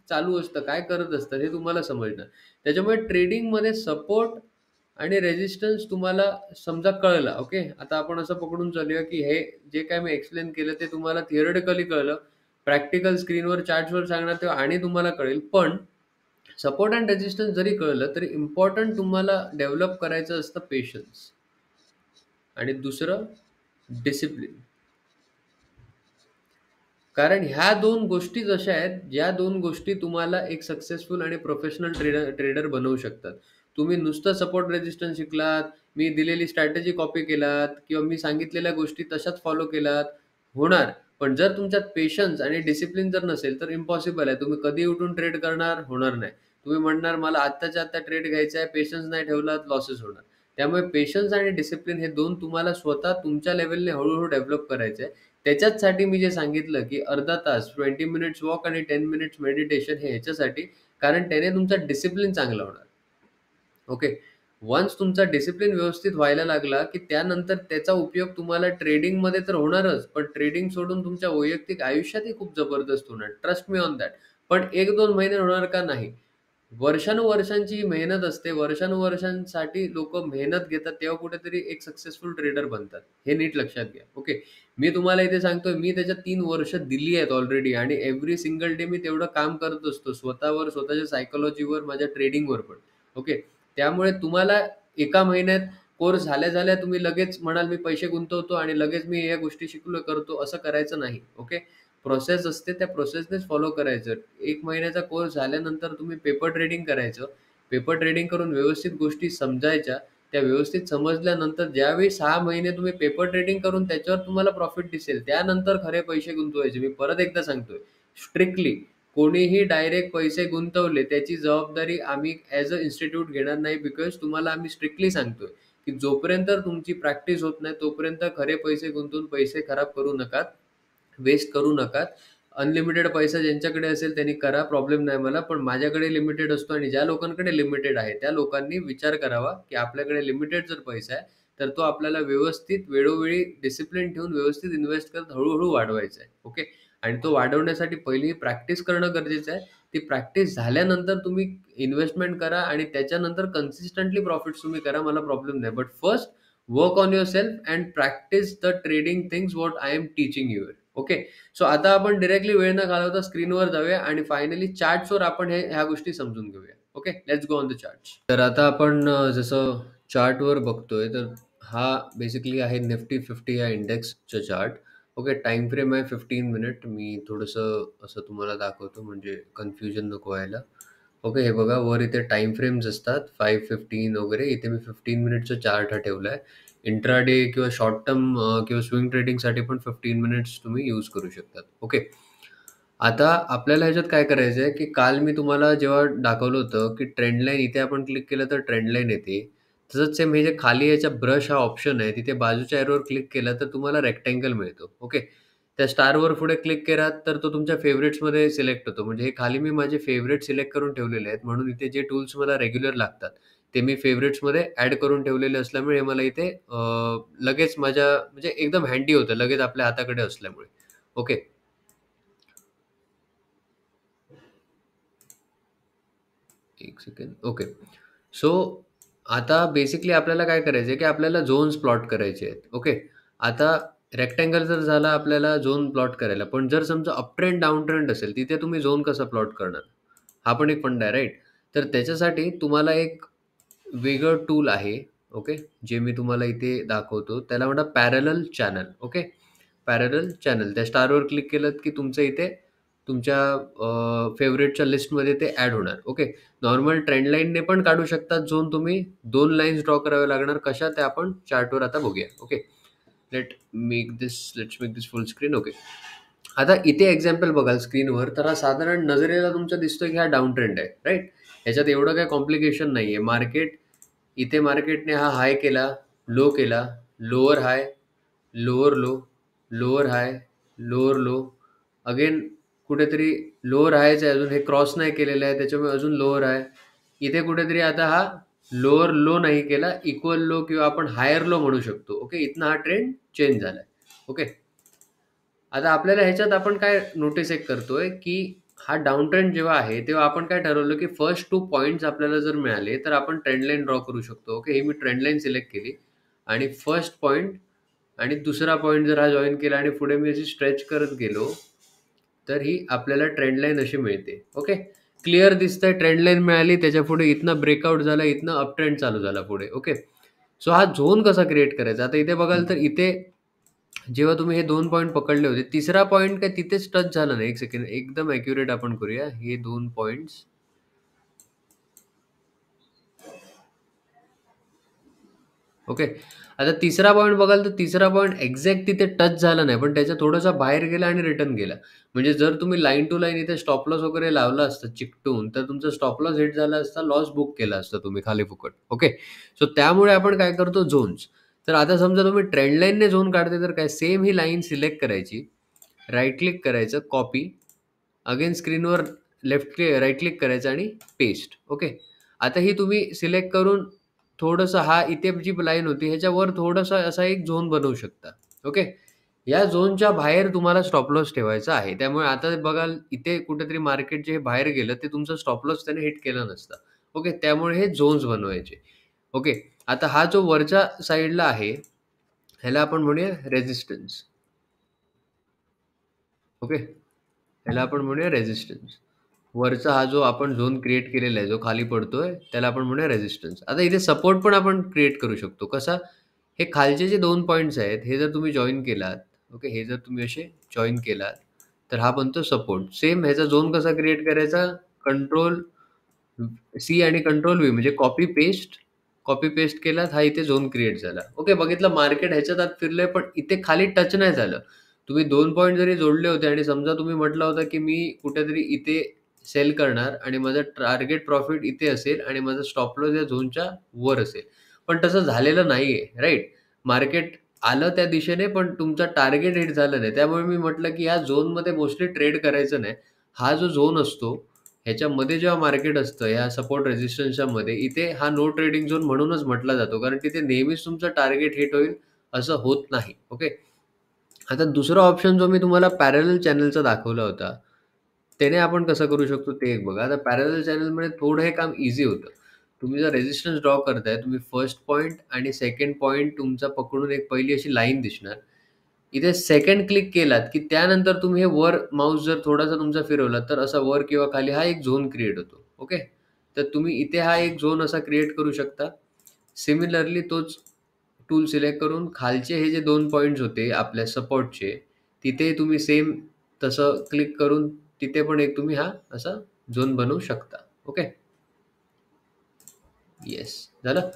चालू असतं, काय करत असतात, हे तुम्हाला समजणार. त्याच्यामुळे ट्रेडिंगमध्ये सपोर्ट आणि रेझिस्टन्स तुम्हाला समजा कळला. ओके. आता आपण असं पकडून चालूया, की हे जे काही मी एक्सप्लेन केलं, ते तुम्हाला थिअरेटिकली कळलं. प्रॅक्टिकल स्क्रीनवर, चार्ट्सवर सांगणार तेव्हा आणि तुम्हाला कळेल. पण सपोर्ट अँड रेझिस्टन्स जरी कळलं, तरी इम्पोर्टंट तुम्हाला डेव्हलप करायचं असतं पेशन्स. आणि दुसरं डिसिप्लिन. कारण ह्या 2 गोष्टीच अशा आहेत, ज्या 2 गोष्टी तुम्हाला एक सक्सेसफुल आणि प्रोफेशनल ट्रेडर ट्रेडर बनवू शकतात. तुम्ही नुसतं सपोर्ट रेझिस्टन्स शिकलात, मी दिलेली स्ट्रॅटेजी कॉपी केलात किंवा मी सांगितलेल्या गोष्टी तशाच फॉलो केलात, होणार. पण जर तुमच्यात पेशन्स आणि डिसिप्लिन जर नसेल, तर इम्पॉसिबल आहे. तुम्ही कधी उठून ट्रेड करणार? होणार नाही. तुम्ही म्हणणार, "मला आत्ताच्या आत्ता ट्रेड घ्यायचा आहे." पेशन्स नाही ठेवलात, लॉसेस होणार. त्यामुळे पेशन्स आणि डिसिप्लिन हे 2 तुम्हाला स्वतः तुमच्या लेव्हलने हळू डेव्हलप करायचे आहे. त्याच्याचसाठी मी जे सांगितलं, की अर्धा तास 20 मिनिट्स वॉक आणि 10 मिनिट्स मेडिटेशन हे ह्याच्यासाठी, कारण त्याने तुमचा डिसिप्लिन चांगला होणार. ओके. वन्स तुमचा डिसिप्लिन व्यवस्थित व्हायला लागला, की त्यानंतर त्याचा उपयोग तुम्हाला ट्रेडिंगमध्ये तर होणारच, पण ट्रेडिंग सोडून तुमच्या वैयक्तिक आयुष्यातही खूप जबरदस्त होणार. Trust me on that. पण 1-2 महिने होणार का? नाही. वर्षानुवर्षांची मेहनत असते. वर्षानुवर्षांसाठी लोकं मेहनत घेतात, तेव्हा कुठेतरी एक सक्सेसफुल ट्रेडर बनतात. हे नीट लक्षात घ्या. ओके. मी तुम्हाला इथे सांगतोय, मी त्याच्यात 3 वर्ष दिली आहेत ऑलरेडी आणि एव्हरी सिंगल डे मी तेवढं काम करत असतो. स्वतःवर, स्वतःच्या सायकॉलॉजीवर, माझ्या ट्रेडिंगवर पण. ओके. त्यामुळे तुम्हाला एका महिन्यात कोर्स झाल्या-झाल्या तुम्ही लगेच म्हणाल, मी पैसे गुंतवतो आणि लगेच मी या गोष्टी शिकलो, करतो, असं करायचं नाही. ओके. प्रोसेस असते, त्या प्रोसेसनेच फॉलो करायचं. 1 महिन्याचा कोर्स झाल्यानंतर तुम्ही पेपर ट्रेडिंग करायचं. पेपर ट्रेडिंग करून व्यवस्थित गोष्टी समजायच्या. त्या व्यवस्थित समजल्यानंतर ज्यावेळी 6 महिने तुम्ही पेपर ट्रेडिंग करून त्याच्यावर तुम्हाला प्रॉफिट दिसेल, त्यानंतर खरे पैसे गुंतवायचे. मी परत एकदा सांगतोय, स्ट्रिक्टली कोणीही डायरेक्ट पैसे गुंतवले, त्याची जबाबदारी आम्ही ॲज अ इन्स्टिट्यूट घेणार नाही. बिकॉज तुम्हाला आम्ही स्ट्रिक्टली सांगतोय, की जोपर्यंत तुमची प्रॅक्टिस होत नाही, तोपर्यंत खरे पैसे गुंतवून पैसे खराब करू नका. वेस्ट करू नका. अनलिमिटेड पैसा ज्यांच्याकडे असेल त्यांनी करा, प्रॉब्लेम नाही मला. पण माझ्याकडे लिमिटेड असतो आणि ज्या लोकांकडे लिमिटेड आहे, त्या लोकांनी विचार करावा, की आपल्याकडे लिमिटेड जर पैसा आहे, तर तो आपल्याला व्यवस्थित वेळोवेळी डिसिप्लिन ठेवून व्यवस्थित इन्व्हेस्ट करत हळू वाढवायचा आहे. ओके. आणि तो वाढवण्यासाठी पहिली प्रॅक्टिस करणं गरजेचं आहे. ती प्रॅक्टिस झाल्यानंतर तुम्ही इन्व्हेस्टमेंट करा आणि त्याच्यानंतर कन्सिस्टंटली प्रॉफिट्स तुम्ही करा. मला प्रॉब्लेम नाही. But first work on yourself and practice the trading things what I am teaching you. Okay. So आता आपण डायरेक्टली वेळ न घालवता स्क्रीनवर जाऊया आणि फायनली चार्ट्सवर आपण ह्या गोष्टी समजून घेऊया. Okay. Let's go on the charts. तर आता आपण जसं चार्टवर बघतोय, तर हा बेसिकली आहे निफ्टी 50 या इंडेक्सचा चार्ट. ओके. टाइम फ्रेम आहे 15 मिनिट. मी थोडंसं असं तुम्हाला दाखवतो म्हणजे कन्फ्युजन नको व्हायला. ओके. हे बघा, वर इथे टाइम फ्रेम्स असतात 5, 15 वगैरे. इथे मी 15 मिनिटचा चार्ट हा ठेवलाय. इंट्राडे किंवा शॉर्ट टर्म किंवा स्विंग ट्रेडिंगसाठी पण 15 मिनिट्स तुम्ही यूज करू शकतात. ओके. आता आपल्याला ह्याच्यात काय करायचं आहे, की काल मी तुम्हाला जेव्हा दाखवलं होतं, की ट्रेंड लाईन इथे आपण क्लिक केलं तर ट्रेंड लाईन येते. तसंच सेम हे जे खाली याच्या ब्रश हा ऑप्शन आहे, तिथे बाजूच्या एरोवर क्लिक केलं तर तुम्हाला रेक्टेंगल मिळतो. ओके. त्या स्टारवर पुढे क्लिक केलात तर तो तुमच्या फेव्हरेट्समध्ये सिलेक्ट होतो. म्हणजे हे खाली मी माझे फेव्हरेट सिलेक्ट करून ठेवलेले आहेत. म्हणून इथे जे टूल्स मला रेग्युलर लागतात, ते मी फेव्हरेट्समध्ये ॲड करून ठेवलेले असल्यामुळे हे मला इथे लगेच माझ्या म्हणजे एकदम हँडी होतं, लगेच आपल्या हाताकडे असल्यामुळे. ओके. एक सेकंड. ओके. सो आता बेसिकली आपल्याला काय करायचं आहे, की आपल्याला झोन्स प्लॉट करायचे आहेत. ओके. आता रेक्टेंगल जर झाला आपल्याला झोन प्लॉट करायला. पण जर समजा अप ट्रेंड, डाउन ट्रेंड असेल, तिथे तुम्ही झोन कसा प्लॉट करणार? हा पण एक फंडा आहे, राइट? तर त्याच्यासाठी तुम्हाला एक वेगळं टूल आहे. ओके. जे मी तुम्हाला इथे दाखवतो. त्याला म्हणतात parallel channel. Okay. Parallel channel. त्या स्टारवर क्लिक केलत, की तुमचं इथे तुमच्या फेव्हरेटच्या लिस्टमध्ये ते ॲड होणार. ओके. नॉर्मल ट्रेंड लाईनने पण काढू शकतात झोन तुम्ही. 2 लाईन्स ड्रॉ कराव्या लागणार. कशा ते आपण चार्टवर आता बघूया. Okay. Let's make this full screen. Okay. आता इथे एक्झाम्पल बघाल स्क्रीनवर, तर हा साधारण नजरेला तुमच्या दिसतोय, की हा डाउन ट्रेंड आहे, राइट? ह्याच्यात एवढं काही कॉम्प्लिकेशन नाहीये. इथे मार्केटने हा हाय केला, लो केला, लोअर हाय, लोअर लो, लोअर हाय, लोअर लो, अगेन कुठेतरी लोअर हायच आहे, अजून हे क्रॉस नाही केलेलं आहे, त्याच्यामुळे अजून लोअर हाय. इथे कुठेतरी आता हा लोअर लो नाही केला, इक्वल लो किंवा आपण हायर लो म्हणू शकतो. ओके. इथनं हा ट्रेंड चेंज झालाय. ओके. आता आपल्याला ह्याच्यात आपण काय नोटीस एक करतोय, की हा डाउन ट्रेंड जेव्हा आहे, तेव्हा आपण काय ठरवलं, की फर्स्ट 2 पॉइंट्स आपल्याला जर मिळाले, तर आपण ट्रेंड लाईन ड्रॉ करू शकतो. ओके. हे मी ट्रेंड लाईन सिलेक्ट केली आणि फर्स्ट पॉइंट आणि दुसरा पॉइंट जर हा जॉइन केला आणि पुढे मी अशी स्ट्रेच करत गेलो, तर ही आपल्याला ट्रेंड लाईन अशी मिळते. ओके. क्लिअर दिसतंय, ट्रेंड लाईन मिळाली, त्याच्यापुढे इथनं ब्रेकआउट झाला, इथनं अप ट्रेंड चालू झाला पुढे. ओके. सो हा झोन कसा क्रिएट करायचा? आता इथे बघाल तर इथे जेव्हा तुम्ही हे 2 पॉइंट पकडले होते, तिसरा पॉइंट काय तिथेच टच झाला नाही. एक सेकंड, एकदम ॲक्युरेट आपण करूया. हे 2 पॉइंट्स ओके. आता तिसरा पॉइंट बघाल तर तिसरा पॉइंट एक्झॅक्ट तिथे टच झाला नाही, पण त्याच्या थोडासा बाहेर गेला आणि रिटर्न गेला. म्हणजे जर तुम्ही लाईन टू लाईन इथे स्टॉप लॉस वगैरे लावला असता चिकटून, तर तुमचा स्टॉप लॉस हिट झाला असता, लॉस बुक केला असता तुम्ही खाली फुकट. ओके. सो त्यामुळे आपण काय करतो झोन्स. तर आता समजा तुम्ही ट्रेंड लाईनने झोन काढते, तर काय सेम ही लाईन सिलेक्ट करायची, राइट क्लिक करायचं, कॉपी, अगेन स्क्रीनवर राइट क्लिक करायचं आणि पेस्ट. ओके. आता ही तुम्ही सिलेक्ट करून थोडंसं हा इथे जी लाईन होती ह्याच्यावर थोडासा असा एक झोन बनवू शकता. ओके. या झोनच्या बाहेर तुम्हाला स्टॉप लॉस ठेवायचा आहे. त्यामुळे आता बघाल इथे कुठेतरी मार्केट जे बाहेर गेलं ते तुमचं स्टॉप लॉस त्याने हिट केलं नसतं. ओके. त्यामुळे हे झोन्स बनवायचे. ओके. आता हा जो वरच्या साइडला आहे, ह्याला आपण म्हणूया रेझिस्टन्स. ओके. ह्याला आपण म्हणूया रेझिस्टन्स. वरचा हा जो आपण झोन क्रिएट केलेला आहे, जो खाली पडतोय, त्याला आपण म्हणूया रेझिस्टन्स. आता इथे सपोर्ट पण आपण क्रिएट करू शकतो. कसा? हे खालचे जे 2 पॉइंट्स आहेत, हे जर तुम्ही जॉइन केलात, ओके, हे जर तुम्ही असे जॉइन केलात, तर हा बनतो सपोर्ट. सेम ह्याचा झोन कसा क्रिएट करायचा? कंट्रोल सी आणि कंट्रोल व्ही म्हणजे कॉपी पेस्ट केलात, हा इथे झोन क्रिएट झाला. ओके, बघितलं मार्केट ह्याच्यात आत फिरलंय, पण इथे खाली टच नाही झालं. तुम्ही 2 पॉइंट जरी जोडले होते आणि समजा तुम्ही म्हटलं होतं, की मी कुठेतरी इथे सेल करणार आणि माझं टार्गेट प्रॉफिट इथे असेल आणि माझा स्टॉप लॉस या झोनच्या वर असेल. पण तसं झालेलं नाहीये, राइट? मार्केट आलं त्या दिशेने, पण तुमचा टार्गेट हिट झालं नाही. त्यामुळे मी म्हटलं, की ह्या झोनमध्ये मोस्टली ट्रेड करायचं नाही. हा जो झोन असतो, ह्याच्यामध्ये जेव्हा मार्केट असतं, या सपोर्ट रेझिस्टन्सच्या मध्ये, इथे हा नो ट्रेडिंग झोन म्हणूनच म्हटला जातो. कारण तिथे नेहमीच तुमचं टार्गेट हिट होईल असं होत नाही. ओके. आता दुसरा ऑप्शन जो मी तुम्हाला पॅरलल चॅनलचा दाखवला होता, त्याने आपण कसं करू शकतो ते एक बघा. आता पॅरलल चॅनलमध्ये थोडं हे काम ईझी होतं. तुम्ही जर रेझिस्टन्स ड्रॉ करताय, तुम्ही फर्स्ट पॉइंट आणि सेकंड पॉइंट तुमचा पकडून एक पहिली अशी लाईन दिसणार. इथे सेकंड क्लिक केलात, की त्यानंतर तुम्ही हे वर माऊस जर थोडासा तुमचा फिरवलात, तर असा वर किंवा खाली हा एक झोन क्रिएट होतो. ओके. तर तुम्ही इथे हा एक झोन असा क्रिएट करू शकता. सिमिलरली तोच टूल सिलेक्ट करून खालचे हे जे 2 पॉइंट्स होते आपल्या सपोर्टचे, तिथे तुम्ही सेम तसं क्लिक करून तिथे पण एक तुम्ही हा असा झोन बनवू शकता. ओके. येस. झालं?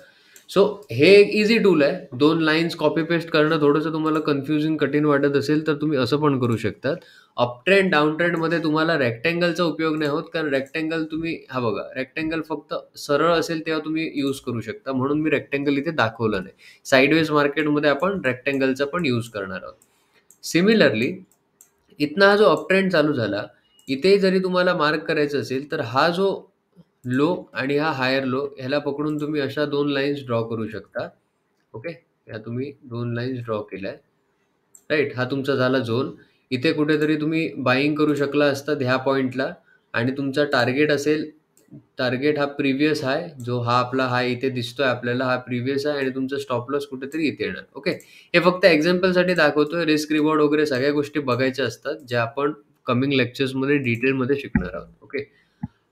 सो हे एक ईझी टूल आहे. 2 लाईन्स कॉपी पेस्ट करणं थोडंसं तुम्हाला कन्फ्युजिंग कठीण वाटत असेल, तर तुम्ही असं पण करू शकतात. अप ट्रेंड, डाउन ट्रेंडमध्ये तुम्हाला रेक्टेंगलचा उपयोग नाही होत, कारण रेक्टेंगल तुम्ही हा बघा, रेक्टेंगल फक्त सरळ असेल तेव्हा तुम्ही यूज करू शकता. म्हणून मी रेक्टेंगल इथे दाखवलं नाही. साइडवेज मार्केटमध्ये आपण रेक्टेंगलचा पण यूज करणार आहोत. सिमिलरली इथनं हा जो अप ट्रेंड चालू झाला, इथे जरी तुम्हाला मार्क करायचं असेल, तर हा जो लो आणि हा हायर लो ह्याला पकडून तुम्ही अशा 2 लाईन्स ड्रॉ करू शकता. ओके. ह्या तुम्ही 2 लाईन्स ड्रॉ केल्या. राइट. हा तुमचा झाला झोन. इथे कुठेतरी तुम्ही बायिंग करू शकला असतात ह्या पॉइंटला आणि तुमचा टार्गेट असेल, टार्गेट हा प्रिव्हियस हाय, जो हा आपला हाय इथे दिसतोय आपल्याला, हा प्रिव्हियस आहे आणि तुमचा स्टॉप लॉस कुठेतरी इथे येणार. ओके. हे फक्त एक्झाम्पलसाठी दाखवतोय. रिस्क रिवॉर्ड वगैरे सगळ्या गोष्टी बघायच्या असतात, ज्या आपण कमिंग लेक्चर्समध्ये डिटेलमध्ये शिकणार आहोत. ओके.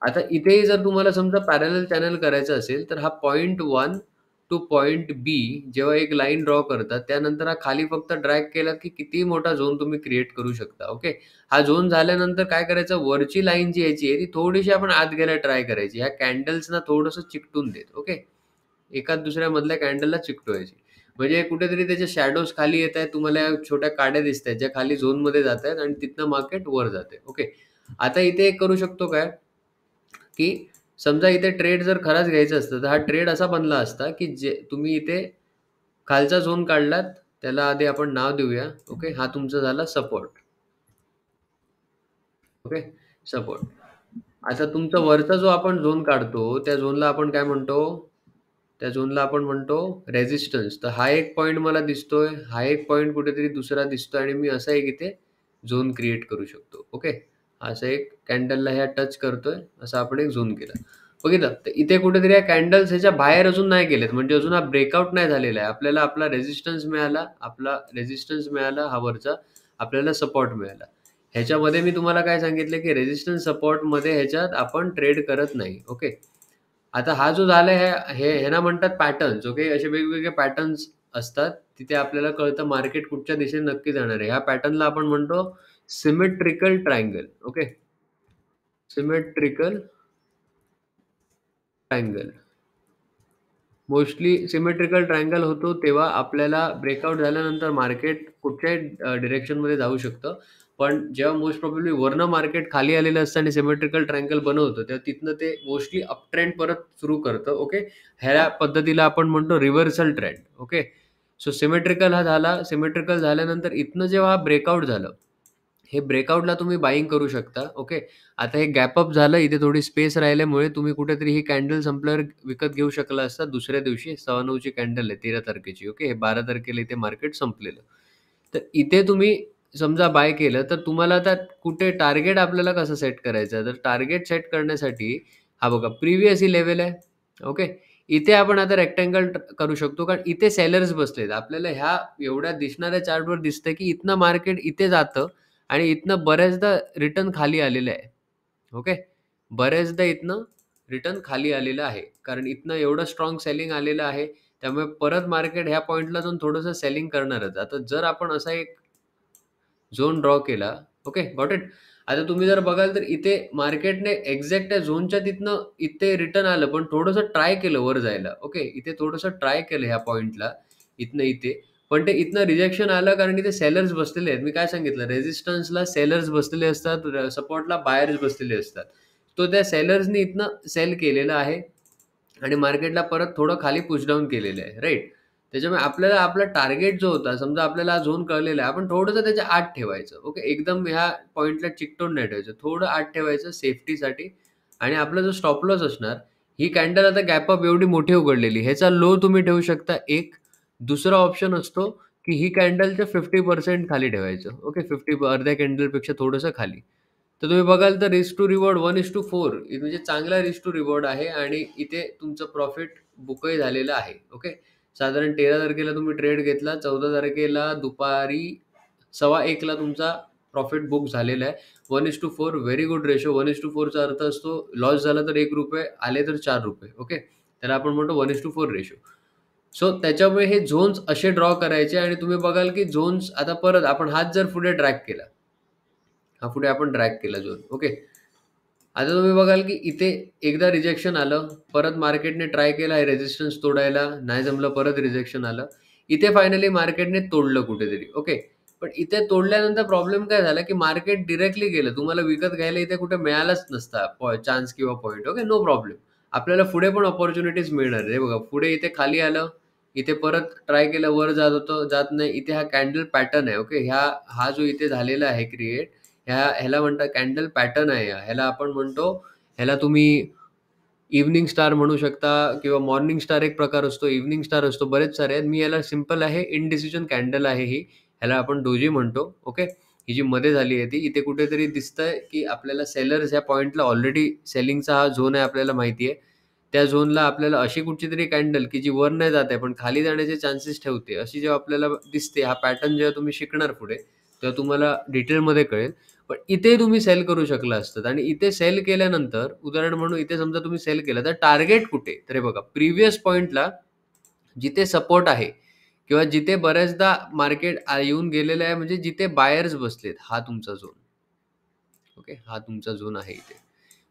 आता इथेही जर तुम्हाला समजा पॅरलल चॅनल करायचं असेल, तर हा पॉइंट 1 टू पॉइंट बी जेव्हा एक लाईन ड्रॉ करतात, त्यानंतर हा खाली फक्त ड्रॅग केला, की कितीही मोठा झोन तुम्ही क्रिएट करू शकता. ओके. हा झोन झाल्यानंतर काय करायचं, वरची लाईन जी यायची आहे, ती थोडीशी आपण आत घ्यायला ट्राय करायची. ह्या कॅन्डल्सना थोडंसं चिकटून देत. ओके. एकाच दुसऱ्या मधल्या कॅन्डलला चिकटवायची. म्हणजे कुठेतरी त्याचे शॅडोज खाली येतायत. तुम्हाला या छोट्या काड्या दिसतायत, ज्या खाली झोनमध्ये जातायत आणि तिथनं मार्केट वर जातंय. ओके. आता इथे एक करू शकतो काय, की समजा इथे ट्रेड जर खराच घ्यायचा असतं, तर हा ट्रेड असा बनला असता, की जे तुम्ही इथे खालचा झोन काढलात, त्याला आधी आपण नाव देऊया. ओके. हा तुमचा झाला सपोर्ट. ओके. सपोर्ट. आता तुमचा वरचा जो आपण झोन काढतो, त्या झोनला आपण काय म्हणतो? त्या झोनला आपण म्हणतो रेझिस्टन्स. तर हा एक पॉइंट मला दिसतोय, हा एक पॉइंट कुठेतरी दुसरा दिसतोय आणि मी असा एक इथे झोन क्रिएट करू शकतो. ओके. असं एक कॅन्डलला ह्या टच करतोय, असा आपण एक झोन केला. बघितलं? तर इथे कुठेतरी या कॅन्डल्स ह्याच्या बाहेर अजून नाही गेलेत. म्हणजे अजून हा ब्रेकआउट नाही झालेला आहे. आपल्याला आपला रेझिस्टन्स मिळाला, हा वरचा. आपल्याला सपोर्ट मिळाला. ह्याच्यामध्ये मी तुम्हाला काय सांगितलं, की रेझिस्टन्स सपोर्टमध्ये ह्याच्यात आपण ट्रेड करत नाही. ओके. आता हा जो झालाय ह्याला म्हणतात पॅटर्न्स. ओके. असे वेगवेगळे पॅटर्न्स असतात. तिथे आपल्याला कळतं मार्केट कुठच्या दिशेने नक्की जाणार आहे. ह्या पॅटर्नला आपण म्हणतो symmetrical triangle. Okay. Symmetrical triangle. Mostly symmetrical triangle होतो तेव्हा आपल्याला ब्रेकआउट झाल्यानंतर मार्केट कुठच्याही डिरेक्शनमध्ये जाऊ शकतं. पण जेव्हा मोस्ट प्रोबॅबली वरनं मार्केट खाली आलेलं असतं आणि सिमेट्रिकल ट्रायंगल बनवतं, तेव्हा तिथनं ते मोस्टली अप ट्रेंड परत सुरू करतं. ओके. ह्या पद्धतीला आपण म्हणतो reversal trend. Okay. So symmetrical हा झाला. सिमेट्रिकल झाल्यानंतर इथनं जेव्हा हा ब्रेकआउट झालं, हे ब्रेकआउटला तुम्ही बायिंग करू शकता. ओके. आता हे गॅप अप झालं. इथे थोडी स्पेस राहिल्यामुळे तुम्ही कुठेतरी ही कॅन्डल संपल्यावर विकत घेऊ शकला असता दुसऱ्या दिवशी. 6-9 ची कॅन्डल आहे 13 तारखेची. ओके. हे 12 तारखेला इथे मार्केट संपलेलं. तर इथे तुम्ही समजा बाय केलं, तर तुम्हाला आता कुठे टार्गेट आपल्याला कसं सेट करायचं आहे? तर टार्गेट सेट करण्यासाठी हा बघा प्रिव्हियस ही लेव्हल आहे. ओके. इथे आपण आता रेक्टेंगल करू शकतो कारण इथे सेलर्स बसलेत. आपल्याला ह्या एवढ्या दिसणाऱ्या चार्टवर दिसतंय, की इथनं मार्केट इथे जातं आणि इथनं बऱ्याचदा रिटर्न खाली आलेलं आहे. ओके. बऱ्याचदा इथनं रिटर्न खाली आलेलं आहे. कारण इथनं एवढं स्ट्राँग सेलिंग आलेलं आहे. त्यामुळे परत मार्केट ह्या पॉइंटला जाऊन थोडंसं सेलिंग करणारच. आता जर आपण असा एक झोन ड्रॉ केला. Okay, got it. आता तुम्ही जर बघाल तर इथे मार्केटने एक्झॅक्ट त्या झोनच्या तिथनं इथे रिटर्न आलं, पण थोडंसं ट्राय केलं वर जायला. ओके, इथे थोडंसं ट्राय केलं ह्या पॉइंटला, इथनं इथे. पण ते इथनं रिजेक्शन आलं कारण इथे सेलर्स बसलेले आहेत. मी काय सांगितलं रेझिस्टन्सला सेलर्स बसलेले असतात, सपोर्टला बायर्स बसलेले असतात. तो त्या सेलर्सनी इथनं सेल केलेलं आहे आणि मार्केटला परत थोडं खाली पुश डाउन केलेलं आहे, राइट? त्याच्यामुळे आपल्याला आपला टार्गेट जो होता, समजा आपल्याला हा झोन कळलेला आहे, आपण थोडंसं त्याच्या आत ठेवायचं. ओके, एकदम ह्या पॉइंटला चिकटून नाही ठेवायचं. थोडं आत ठेवायचं सेफ्टीसाठी आणि आपला जो स्टॉप लॉस असणार, ही कॅन्डल आता गॅप अप एवढी मोठी उघडलेली, ह्याचा लो तुम्ही ठेवू शकता एक. दुसरा ऑप्शन असतो, की ही कॅन्डलच्या 50% खाली ठेवायचं. ओके, 50 अर्ध्या कॅन्डलपेक्षा थोडंसं खाली. तर तुम्ही बघाल तर रिस्क टू रिवॉर्ड 1:4 म्हणजे चांगला रिस्क टू रिवॉर्ड आहे आणि इथे तुमचं प्रॉफिट बुकही झालेलं आहे. ओके. साधारण 13 तारखेला तुम्ही ट्रेड घेतला, 14 तारखेला दुपारी 1:15ला तुमचा प्रॉफिट बुक झालेला आहे. 1:4 व्हेरी गुड रेशो. 1:4 चा अर्थ असतो लॉस झाला तर ₹1 आले तर ₹4. ओके. त्याला आपण म्हणतो 1:4 रेशो. सो त्याच्यामुळे हे झोन्स असे ड्रॉ करायचे आणि तुम्ही बघाल की झोन्स आता परत आपण हाच जर पुढे ड्रॅग केला, हा पुढे आपण ड्रॅग केला झोन. ओके. आता तुम्ही बघाल की इथे एकदा रिजेक्शन आलं, परत मार्केटने ट्राय केला आहे रेझिस्टन्स तोडायला, नाही जमलं, परत रिजेक्शन आलं. इथे फायनली मार्केटने तोडलं कुठेतरी. ओके. पण इथे तोडल्यानंतर प्रॉब्लेम काय झाला, की मार्केट डायरेक्टली गेलं. तुम्हाला विकत घ्यायला इथे कुठे मिळालाच नसता चान्स किंवा पॉइंट. Okay, no problem. आपल्याला पुढे पण अपॉर्च्युनिटीज मिळणार आहे. हे बघा, पुढे इथे खाली आलं, इथे परत ट्राय केलं, वर जात होतं, जात नाही. इथे हा कॅन्डल पॅटर्न आहे. ओके. हा जो इथे झालेला आहे क्रिएट, ह्याला म्हणतात कॅन्डल पॅटर्न आहे हा. ह्याला आपण म्हणतो, ह्याला तुम्ही इव्हनिंग स्टार म्हणू शकता किंवा मॉर्निंग स्टार एक प्रकार असतो, इव्हनिंग स्टार असतो, बरेच सारे आहेत. मी याला सिंपल आहे, इनडिसिजन कॅन्डल आहे ही. ह्याला आपण डोजी म्हणतो. ओके. ही जी मध्ये झाली आहे ती, इथे कुठेतरी दिसतंय की आपल्याला सेलर्स ह्या पॉइंटला ऑलरेडी सेलिंगचा हा झोन आहे आपल्याला माहिती आहे. त्या झोनला आपल्याला अशी कुठचीतरी कॅन्डल की जी वर नाही जात आहे, पण खाली जाण्याचे चान्सेस ठेवते, अशी जेव्हा आपल्याला दिसते, हा पॅटर्न जेव्हा तुम्ही शिकणार पुढे, तेव्हा तुम्हाला डिटेलमध्ये कळेल. पण इथे तुम्ही सेल करू शकला असतात आणि इथे सेल केल्यानंतर उदाहरण म्हणून इथे समजा तुम्ही सेल केलं तर टार्गेट कुठे? तर हे बघा प्रिव्हियस पॉइंटला जिथे सपोर्ट आहे किंवा जिथे बऱ्याचदा मार्केट येऊन गेलेलं आहे म्हणजे जिथे बायर्स बसलेत, हा तुमचा झोन. ओके. हा तुमचा झोन आहे इथे.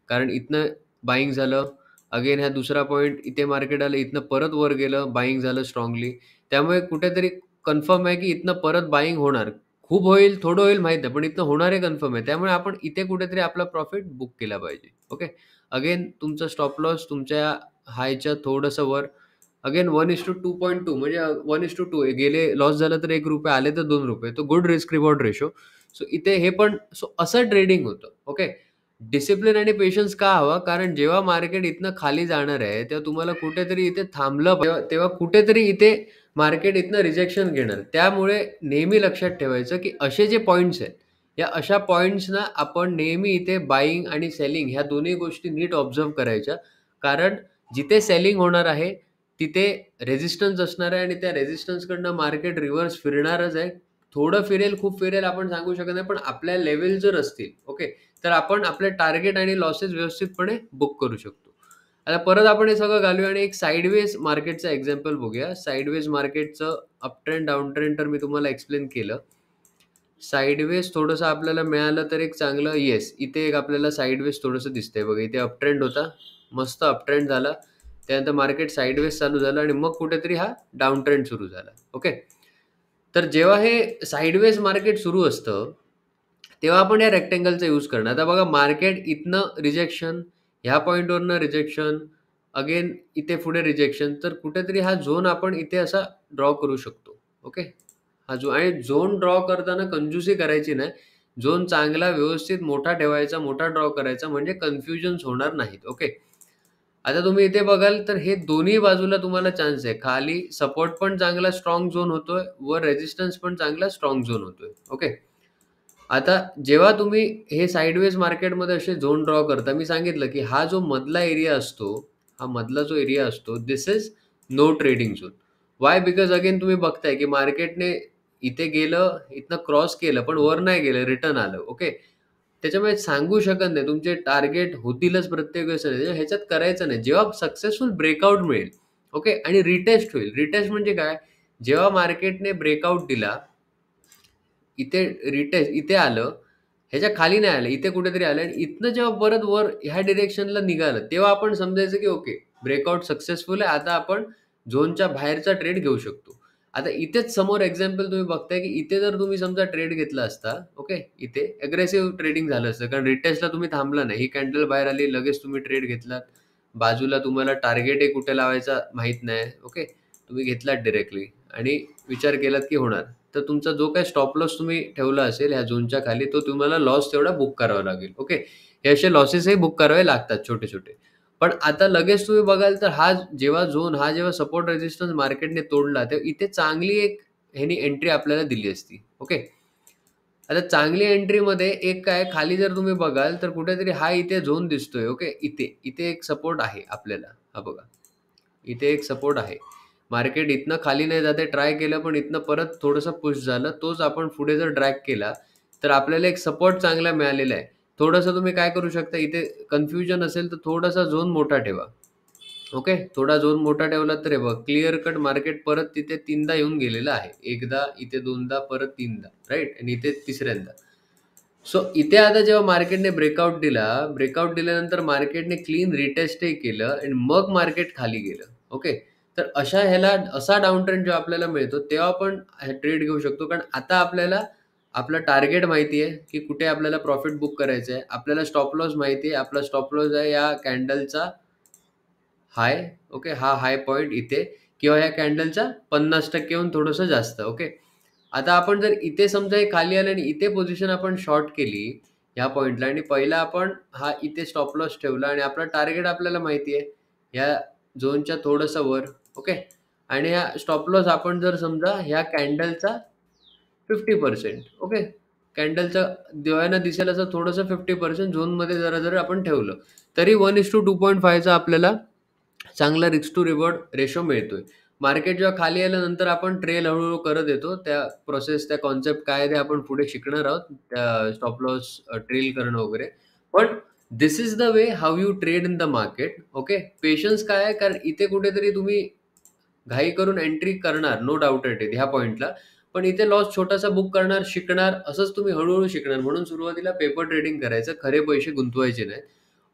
कारण इथनं बायिंग झालं. अगेन हा दुसरा पॉइंट इथे मार्केट आलं, इथनं परत वर गेलं, बायिंग झालं स्ट्राँगली. त्यामुळे कुठेतरी कन्फर्म आहे, की इथनं परत बायिंग होणार. खूप होईल, थोडं होईल माहीत नाही, पण इथनं होणार आहे कन्फर्म आहे. त्यामुळे आपण इथे कुठेतरी आपला प्रॉफिट बुक केला पाहिजे. ओके. अगेन तुमचा स्टॉप लॉस तुमच्या हायच्या थोडंसं वर. अगेन 1:2.2 म्हणजे 1:2 गेले, लॉस झाला तर ₹1 आले तर ₹2. तो good risk reward ratio. So इथे हे पण सो असं ट्रेडिंग होतं. ओके. डिसिप्लिन आणि पेशन्स का हवा? कारण जेव्हा मार्केट इथनं खाली जाणार आहे, तेव्हा तुम्हाला कुठेतरी इथे थांबलं तेव्हा कुठेतरी इथे मार्केट इथनं रिजेक्शन घेणार. त्यामुळे नेहमी लक्षात ठेवायचं, की असे जे पॉइंट्स आहेत, या अशा पॉइंट्सना आपण नेहमी इथे बायिंग आणि सेलिंग ह्या दोन्ही गोष्टी नीट ऑब्झर्व्ह करायच्या. कारण जिथे सेलिंग होणार आहे, तिथे रेझिस्टन्स असणार आहे आणि त्या रेझिस्टन्सकडनं मार्केट रिव्हर्स फिरणारच आहे. थोडं फिरेल, खूप फिरेल आपण सांगू शकत नाही. पण आपल्या लेव्हल जर असतील, ओके, तर आपण आपले टार्गेट आणि लॉसेस व्यवस्थितपणे बुक करू शकतो. आता परत आपण हे सगळं घालूया आणि एक साइडवेज मार्केटचा एक्झाम्पल बघूया. साइडवेज मार्केटचं अप ट्रेंड, डाउन ट्रेंड तर मी तुम्हाला एक्सप्लेन केलं. साइडवेज थोडंसं आपल्याला मिळालं तर एक चांगलं येस, इथे एक आपल्याला साइडवेज थोडंसं दिसतंय बघा. इथे अप ट्रेंड होता, मस्त अप ट्रेंड झाला. त्यानंतर मार्केट साइडवेज चालू झालं आणि मग कुठेतरी हा डाउन ट्रेंड सुरू झाला. ओके. तर जेव्हा हे साइडवेज मार्केट सुरू असतं, तेव्हा आपण या रेक्टेंगलचा यूज करणार. आता बघा मार्केट इथनं रिजेक्शन, ह्या पॉइंटवरनं रिजेक्शन, अगेन इथे पुढे रिजेक्शन. तर कुठेतरी हा झोन आपण इथे असा ड्रॉ करू शकतो. ओके. हा आणि झोन ड्रॉ करताना कंजूसी करायची नाही. झोन चांगला व्यवस्थित मोठा ठेवायचा, मोठा ड्रॉ करायचा म्हणजे कन्फ्युजन्स होणार नाहीत. ओके. आता तुम्ही इथे बघाल तर हे दोन्ही बाजूला तुम्हाला चान्स आहे. खाली सपोर्ट पण चांगला स्ट्राँग झोन होतोय, वर रेझिस्टन्स पण चांगला स्ट्राँग झोन होतोय. ओके. आता जेव्हा तुम्ही हे साइडवेज मार्केटमध्ये असे झोन ड्रॉ करता, मी सांगितलं की हा जो मधला एरिया असतो, हा मधला जो एरिया असतो, this is no trading zone. Why? Because again तुम्ही बघताय की मार्केटने इथे गेलं, इथनं क्रॉस केलं, पण वर नाही गेलं, रिटर्न आलं. ओके. त्याच्यामुळे सांगू शकत नाही तुमचे टार्गेट होतीलच प्रत्येक वेळेस नाही. ह्याच्यात करायचं नाही. जेव्हा सक्सेसफुल ब्रेकआउट मिळेल, ओके, आणि रिटेस्ट होईल. रिटेस्ट म्हणजे काय? जेव्हा मार्केटने ब्रेकआउट दिला, इथे रिटेस्ट इथे आलं, ह्याच्या खाली नाही आलं, इथे कुठेतरी आलं आणि इथनं जेव्हा परत वर ह्या डिरेक्शनला निघालं, तेव्हा आपण समजायचं की ओके, ब्रेकआउट सक्सेसफुल आहे. आता आपण झोनच्या बाहेरचा ट्रेड घेऊ शकतो. आता इथेच समोर एक्झाम्पल तुम्ही बघताय की इथे जर तुम्ही समजा ट्रेड घेतला असता, ओके, इथे अग्रेसिव्ह ट्रेडिंग झालं असतं. कारण रिटेस्टला तुम्ही थांबला नाही. ही कॅन्डल बाहेर आली, लगेच तुम्ही ट्रेड घेतलात. बाजूला तुम्हाला टार्गेट आहे कुठे लावायचा माहीत नाही. ओके. तुम्ही घेतलात डायरेक्टली आणि विचार केलात की होणार. तर तुमचा जो काही स्टॉप लॉस तुम्ही ठेवला असेल ह्या झोनच्या खाली, तो तुम्हाला लॉस तेवढा बुक करावा लागेल. ओके. हे असे लॉसेसही बुक करावे लागतात छोटे-छोटे. पण आता लगेच तुम्ही बघाल तर हा जेव्हा झोन, हा जेव्हा सपोर्ट रेझिस्टन्स मार्केटने तोडला, तेव्हा इथे चांगली एक ह्यानी एंट्री आपल्याला दिली असती. ओके. आता चांगली एंट्रीमध्ये एक काय खाली जर तुम्ही बघाल तर कुठेतरी हा इथे झोन दिसतोय. ओके. इथे एक सपोर्ट आहे आपल्याला. हा बघा. इथे एक सपोर्ट आहे. मार्केट इथनं खाली नाही जात आहे, ट्राय केलं, पण इथनं परत थोडंसं पुश झालं. तोच आपण पुढे जर ड्रॅग केला, तर आपल्याला एक सपोर्ट चांगला मिळालेला आहे. थोडंसं तुम्ही काय करू शकता, इथे कन्फ्युजन असेल, तर थोडासा झोन मोठा ठेवा. ओके. थोडा झोन मोठा ठेवला तर हे बघा, क्लिअर कट मार्केट परत तिथे 3दा येऊन गेलेलं आहे. एकदा, इथे 2दा, परत 3दा, राइट? आणि इथे तिसऱ्यांदा. सो इथे आता जेव्हा मार्केटने ब्रेकआउट दिल्यानंतर मार्केटने क्लीन रिटेस्टही केलं आणि मग मार्केट खाली गेलं. ओके. तर असा डाउन ट्रेंड जेव्हा आपल्याला मिळतो, तेव्हा आपण ट्रेड घेऊ शकतो. कारण आता आपल्याला आपलं टार्गेट माहिती आहे, की कुठे आपल्याला प्रॉफिट बुक करायचं आहे. आपल्याला स्टॉप लॉस माहिती आहे. आपला स्टॉप लॉस आहे या कॅन्डलचा हाय. ओके. हा हाय पॉइंट इथे किंवा या कॅन्डलच्या 50% हून थोडंसं जास्त. ओके. आता आपण जर इथे समजा हे खाली आलं आणि इथे पोझिशन आपण शॉर्ट केली ह्या पॉइंटला आणि पहिला आपण हा इथे स्टॉप लॉस ठेवला आणि आपला टार्गेट आपल्याला माहिती आहे ह्या झोनच्या थोडंसं वर. ओके. आणि हा स्टॉप लॉस आपण जर समजा ह्या कॅन्डलचा 50%. ओके. कॅन्डलच्या डोळ्यांना दिसेल असं थोडंसं 50% झोनमध्ये जरा जर आपण ठेवलं, तरी 1:2.5 चा आपल्याला चांगला रिस्क टू रिवॉर्ड रेशो मिळतोय. मार्केट जेव्हा खाली आल्यानंतर आपण ट्रेल हळू-हळू करत येतो. त्या प्रोसेस, त्या कन्सेप्ट काय आहे ते आपण पुढे शिकणार आहोत. त्या स्टॉप लॉस ट्रेल करणं वगैरे. पण this is the way how you trade in the market. Okay. Patience काय आहे? कारण इथे कुठेतरी तुम्ही घाई करून एंट्री करणार, नो डाउटेड इट ह्या पॉइंटला. पण इथे लॉस छोटासा बुक करणार, शिकणार, असंच तुम्ही हळू शिकणार. म्हणून सुरुवातीला पेपर ट्रेडिंग करायचं. खरे पैसे गुंतवायचे नाहीत.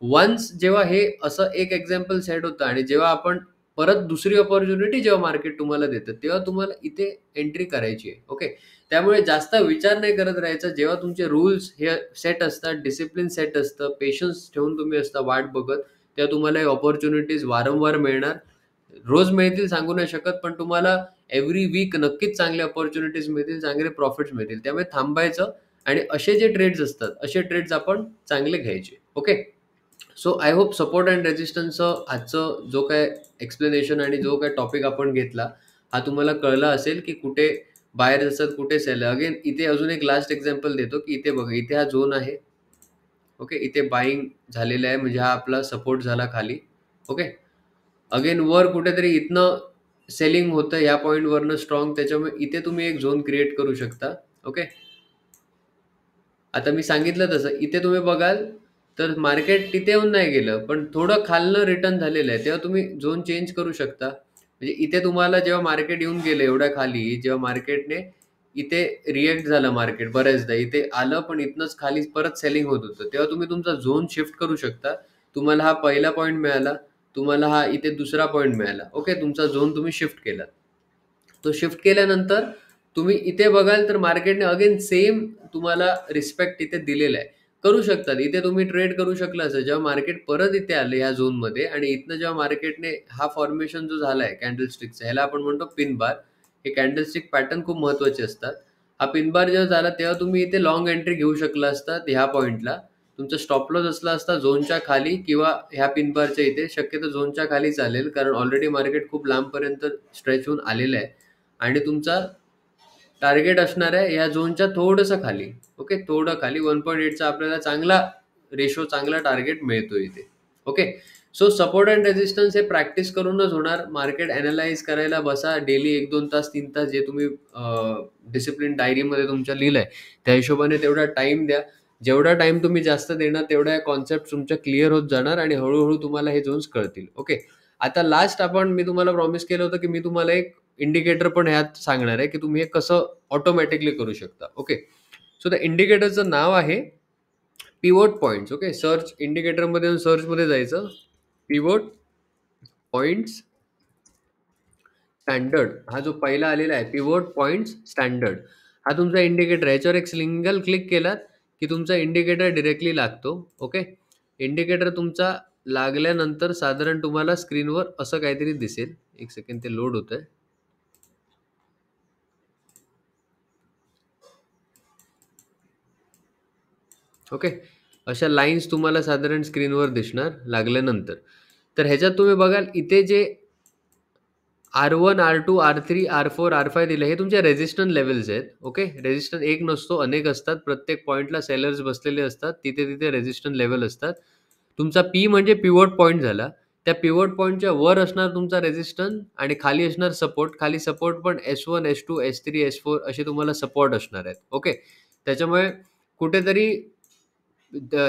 वन्स जेव्हा हे असं एक एक्झाम्पल सेट होतं आणि जेव्हा आपण परत दुसरी अपॉर्च्युनिटी जेव्हा मार्केट तुम्हाला देतं, तेव्हा तुम्हाला इथे एंट्री करायची आहे. ओके. त्यामुळे जास्त विचार नाही करत राहायचा. जेव्हा तुमचे रूल्स हे सेट असतात, डिसिप्लिन सेट असतं, पेशन्स ठेवून तुम्ही असता वाट बघत, तेव्हा तुम्हाला हे अपॉर्च्युनिटीज वारंवार मिळणार. रोज मिळतील सांगू नाही शकत, पण तुम्हाला एव्हरी वीक नक्कीच चांगले अपॉर्च्युनिटीज मिळतील, चांगले प्रॉफिट्स मिळतील. त्यामुळे थांबायचं आणि असे जे ट्रेड्स असतात, असे ट्रेड्स आपण चांगले घ्यायचे. Okay. So I hope support and रेझिस्टन्सचं आजचं जो काय एक्सप्लेनेशन आणि जो काय टॉपिक आपण घेतला, हा तुम्हाला कळला असेल, की कुठे बायर असतात, कुठे सेल. अगेन इथे अजून एक लास्ट एक्झाम्पल देतो, की इथे बघा, इथे हा झोन आहे. ओके. इथे बायिंग झालेलं आहे, म्हणजे हा आपला सपोर्ट झाला खाली. ओके. अगेन वर कुठेतरी इथनं सेलिंग होतं या पॉइंटवरनं स्ट्राँग. त्याच्यामुळे इथे तुम्ही एक झोन क्रिएट करू शकता. ओके. आता मी सांगितलं तसं इथे तुम्ही बघाल, तर मार्केट तिथे येऊन नाही गेलं, पण थोडं खालनं रिटर्न झालेलं आहे. तेव्हा तुम्ही झोन चेंज करू शकता. म्हणजे इथे तुम्हाला जेव्हा मार्केट येऊन गेलं एवढ्या खाली, जेव्हा मार्केटने इथे रिएक्ट झालं मार्केट बऱ्याचदा. इथे आलं, पण इथनंच खाली परत सेलिंग होत होतं. तेव्हा तुम्ही तुमचा झोन शिफ्ट करू शकता. तुम्हाला हा पहिला पॉइंट मिळाला, तुम्हाला हा इथे दुसरा पॉइंट मिळाला. ओके. तुमचा झोन तुम्ही शिफ्ट केला. तो शिफ्ट केल्यानंतर तुम्ही इथे बघाल तर मार्केटने अगेन सेम तुम्हाला रिस्पेक्ट इथे दिलेला आहे. करू शकतात. इथे तुम्ही ट्रेड करू शकला असं. जेव्हा मार्केट परत इथे आलं ह्या झोनमध्ये आणि इथनं जेव्हा मार्केटने हा फॉर्मेशन जो झालाय कॅन्डलस्टिकचा, ह्याला आपण म्हणतो पिन बार. हे कॅन्डलस्टिक पॅटर्न खूप महत्त्वाचे असतात. हा पिन बार जेव्हा झाला तेव्हा तुम्ही इथे लाँग एंट्री घेऊ शकला असतात ह्या पॉइंटला. तुमचा स्टॉप लॉस असला असता झोनच्या खाली किंवा ह्या पिन बारच्या इथे, शक्यतो झोनच्या खाली चालेल, कारण ऑलरेडी मार्केट खूप लांबपर्यंत स्ट्रेच होऊन आलेलं आहे आणि तुमचा टार्गेट असणार आहे या झोनच्या थोडंसं खाली. ओके, थोडं खाली 1.8चा आपल्याला चांगला रेशो, चांगला टार्गेट मिळतो इथे. Okay, so support and resistance हे प्रॅक्टिस करूनच होणार. मार्केट अॅनलाइज करायला बसा डेली 1-2 तास, 3 तास, जे तुम्ही डिसिप्लिन डायरीमध्ये तुमच्या लिहिलंय त्या हिशोबाने तेवढा टाइम द्या. जेवढा टाइम तुम्ही जास्त देणार तेवढ्या कॉन्सेप्ट तुमच्या क्लिअर होत जाणार आणि हळूहळू तुम्हाला हे झोन्स कळतील. ओके, आता लास्ट मी तुम्हाला प्रॉमिस केलं होतं की मी तुम्हाला एक इंडिकेटर पण ह्यात सांगणार आहे की तुम्ही हे कसं ऑटोमॅटिकली करू शकता. ओके, सो त्या इंडिकेटरचं नाव आहे पिव्होट पॉइंट्स. ओके, सर्च इंडिकेटरमध्ये सर्चमध्ये जायचं, पिव्होट पॉइंट्स स्टँडर्ड, हा जो पहिला आलेला आहे पिव्होट पॉइंट्स स्टँडर्ड, हा तुमचा इंडिकेटर आहे. याच्यावर एक सिंगल क्लिक केलात की तुमचा इंडिकेटर डिरेक्टली लागतो. ओके, इंडिकेटर तुमचा लागल्यानंतर साधारण तुम्हाला स्क्रीनवर असं काहीतरी दिसेल. एक सेकंड, ते लोड होत आहे. ओके, अशा लाईन्स तुम्हाला साधारण स्क्रीनवर दिसणार लागल्यानंतर. तर ह्याच्यात तुम्ही बघाल इथे जे R1, R2, R3, R4, R5 दिले, हे तुमचे रेजिस्टन्स लेवल्स आहेत. ओके, रेजिस्टन्स एक नसतो, अनेक असतात. प्रत्येक पॉइंटला सेलर्स बसलेले असतात. तिथे तिथे रेजिस्टन्स लेवल असतात. तुमचा P म्हणजे पिव्होट पॉइंट झाला. त्या पिव्होट पॉइंटच्या वर असणार तुमचा रेजिस्टन्स आणि खाली असणार सपोर्ट. खाली सपोर्ट पण S1, S2, S3, S4 असे तुम्हाला सपोर्ट असणार आहेत. ओके, त्याच्यामुळे कुठेतरी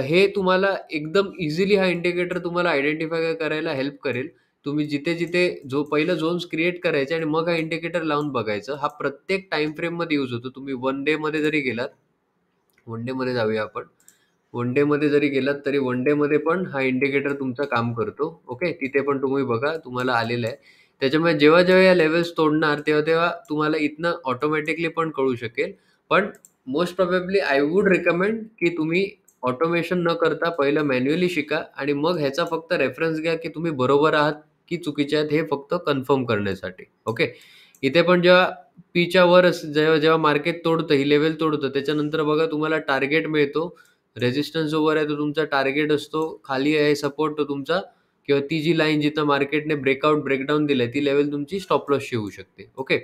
हे तुम्हाला एकदम इझिली हा इंडिकेटर तुम्हाला आयडेंटिफाय करायला हेल्प करेल. तुम्ही जिथे-जिथे जो पहिलं झोन्स क्रिएट करायचे आणि मग हा इंडिकेटर लावून बघायचं. हा प्रत्येक टाईम फ्रेममध्ये यूज होतो. तुम्ही 1 डेमध्ये जरी गेलात, 1 डेमध्ये जाऊया आपण. 1 डेमध्ये जरी गेलात तरी 1 डेमध्ये पण हा इंडिकेटर तुमचं काम करतो. ओके, तिथे पण तुम्ही बघा, तुम्हाला आलेलं आहे. त्याच्यामुळे जेव्हा-जेव्हा या लेव्हल्स तोडणार तेव्हा-तेव्हा तुम्हाला इथनं ऑटोमॅटिकली पण कळू शकेल. पण most probably I would recommend की तुम्ही ऑटोमेशन न करता पहिलं मॅन्युअली शिका आणि मग ह्याचा फक्त रेफरन्स घ्या की तुम्ही बरोबर आहात की चुकीचे आहेत, हे फक्त कन्फर्म करण्यासाठी. ओके, इथे पण जेव्हा पीच्या वर जेव्हा जेव्हा मार्केट तोडतं, ही लेव्हल तोडतं, त्याच्यानंतर बघा तुम्हाला टार्गेट मिळतो. रेजिस्टन्स जो वर आहे तो तुमचा टार्गेट असतो. खाली आहे सपोर्ट तो तुमचा, किंवा ती जी लाईन जिथं मार्केटने ब्रेकडाऊन दिलंय ती लेव्हल तुमची स्टॉप लॉसची होऊ शकते. ओके,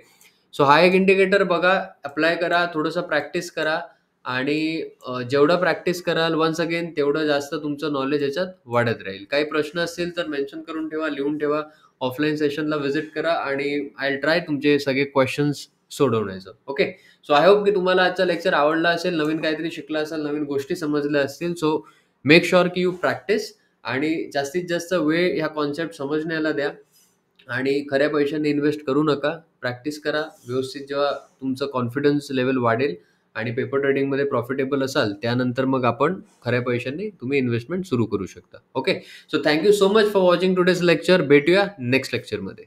सो हा एक इंडिकेटर बघा, अप्लाय करा, थोडंसं प्रॅक्टिस करा आणि जेवढं प्रॅक्टिस कराल वन्स अगेन तेवढं जास्त तुमचं नॉलेज याच्यात वाढत राहील. काही प्रश्न असतील तर मेन्शन करून ठेवा, लिहून ठेवा. ऑफलाईन सेशनला व्हिजिट करा आणि आय ट्राय तुमचे सगळे क्वेश्चन्स सोडवण्याचं. ओके, सो आय होप की तुम्हाला आजचा लेक्चर आवडला असेल, नवीन काहीतरी शिकला असाल, नवीन गोष्टी समजल्या असतील. सो मेक शुअर की यू प्रॅक्टिस आणि जास्तीत जास्त वेळ ह्या कॉन्सेप्ट समजण्याला द्या आणि खऱ्या पैशाने इन्व्हेस्ट करू नका. प्रॅक्टिस करा व्यवस्थित. जेव्हा तुमचं कॉन्फिडन्स लेवल वाढेल आणि पेपर ट्रेडिंगमध्ये प्रॉफिटेबल असाल, त्यानंतर मग आपण खऱ्या पैशाने तुम्ही इन्व्हेस्टमेंट सुरू करू शकता. Okay, so thank you so much for watching today's lecture. भेटूया नेक्स्ट लेक्चरमध्ये.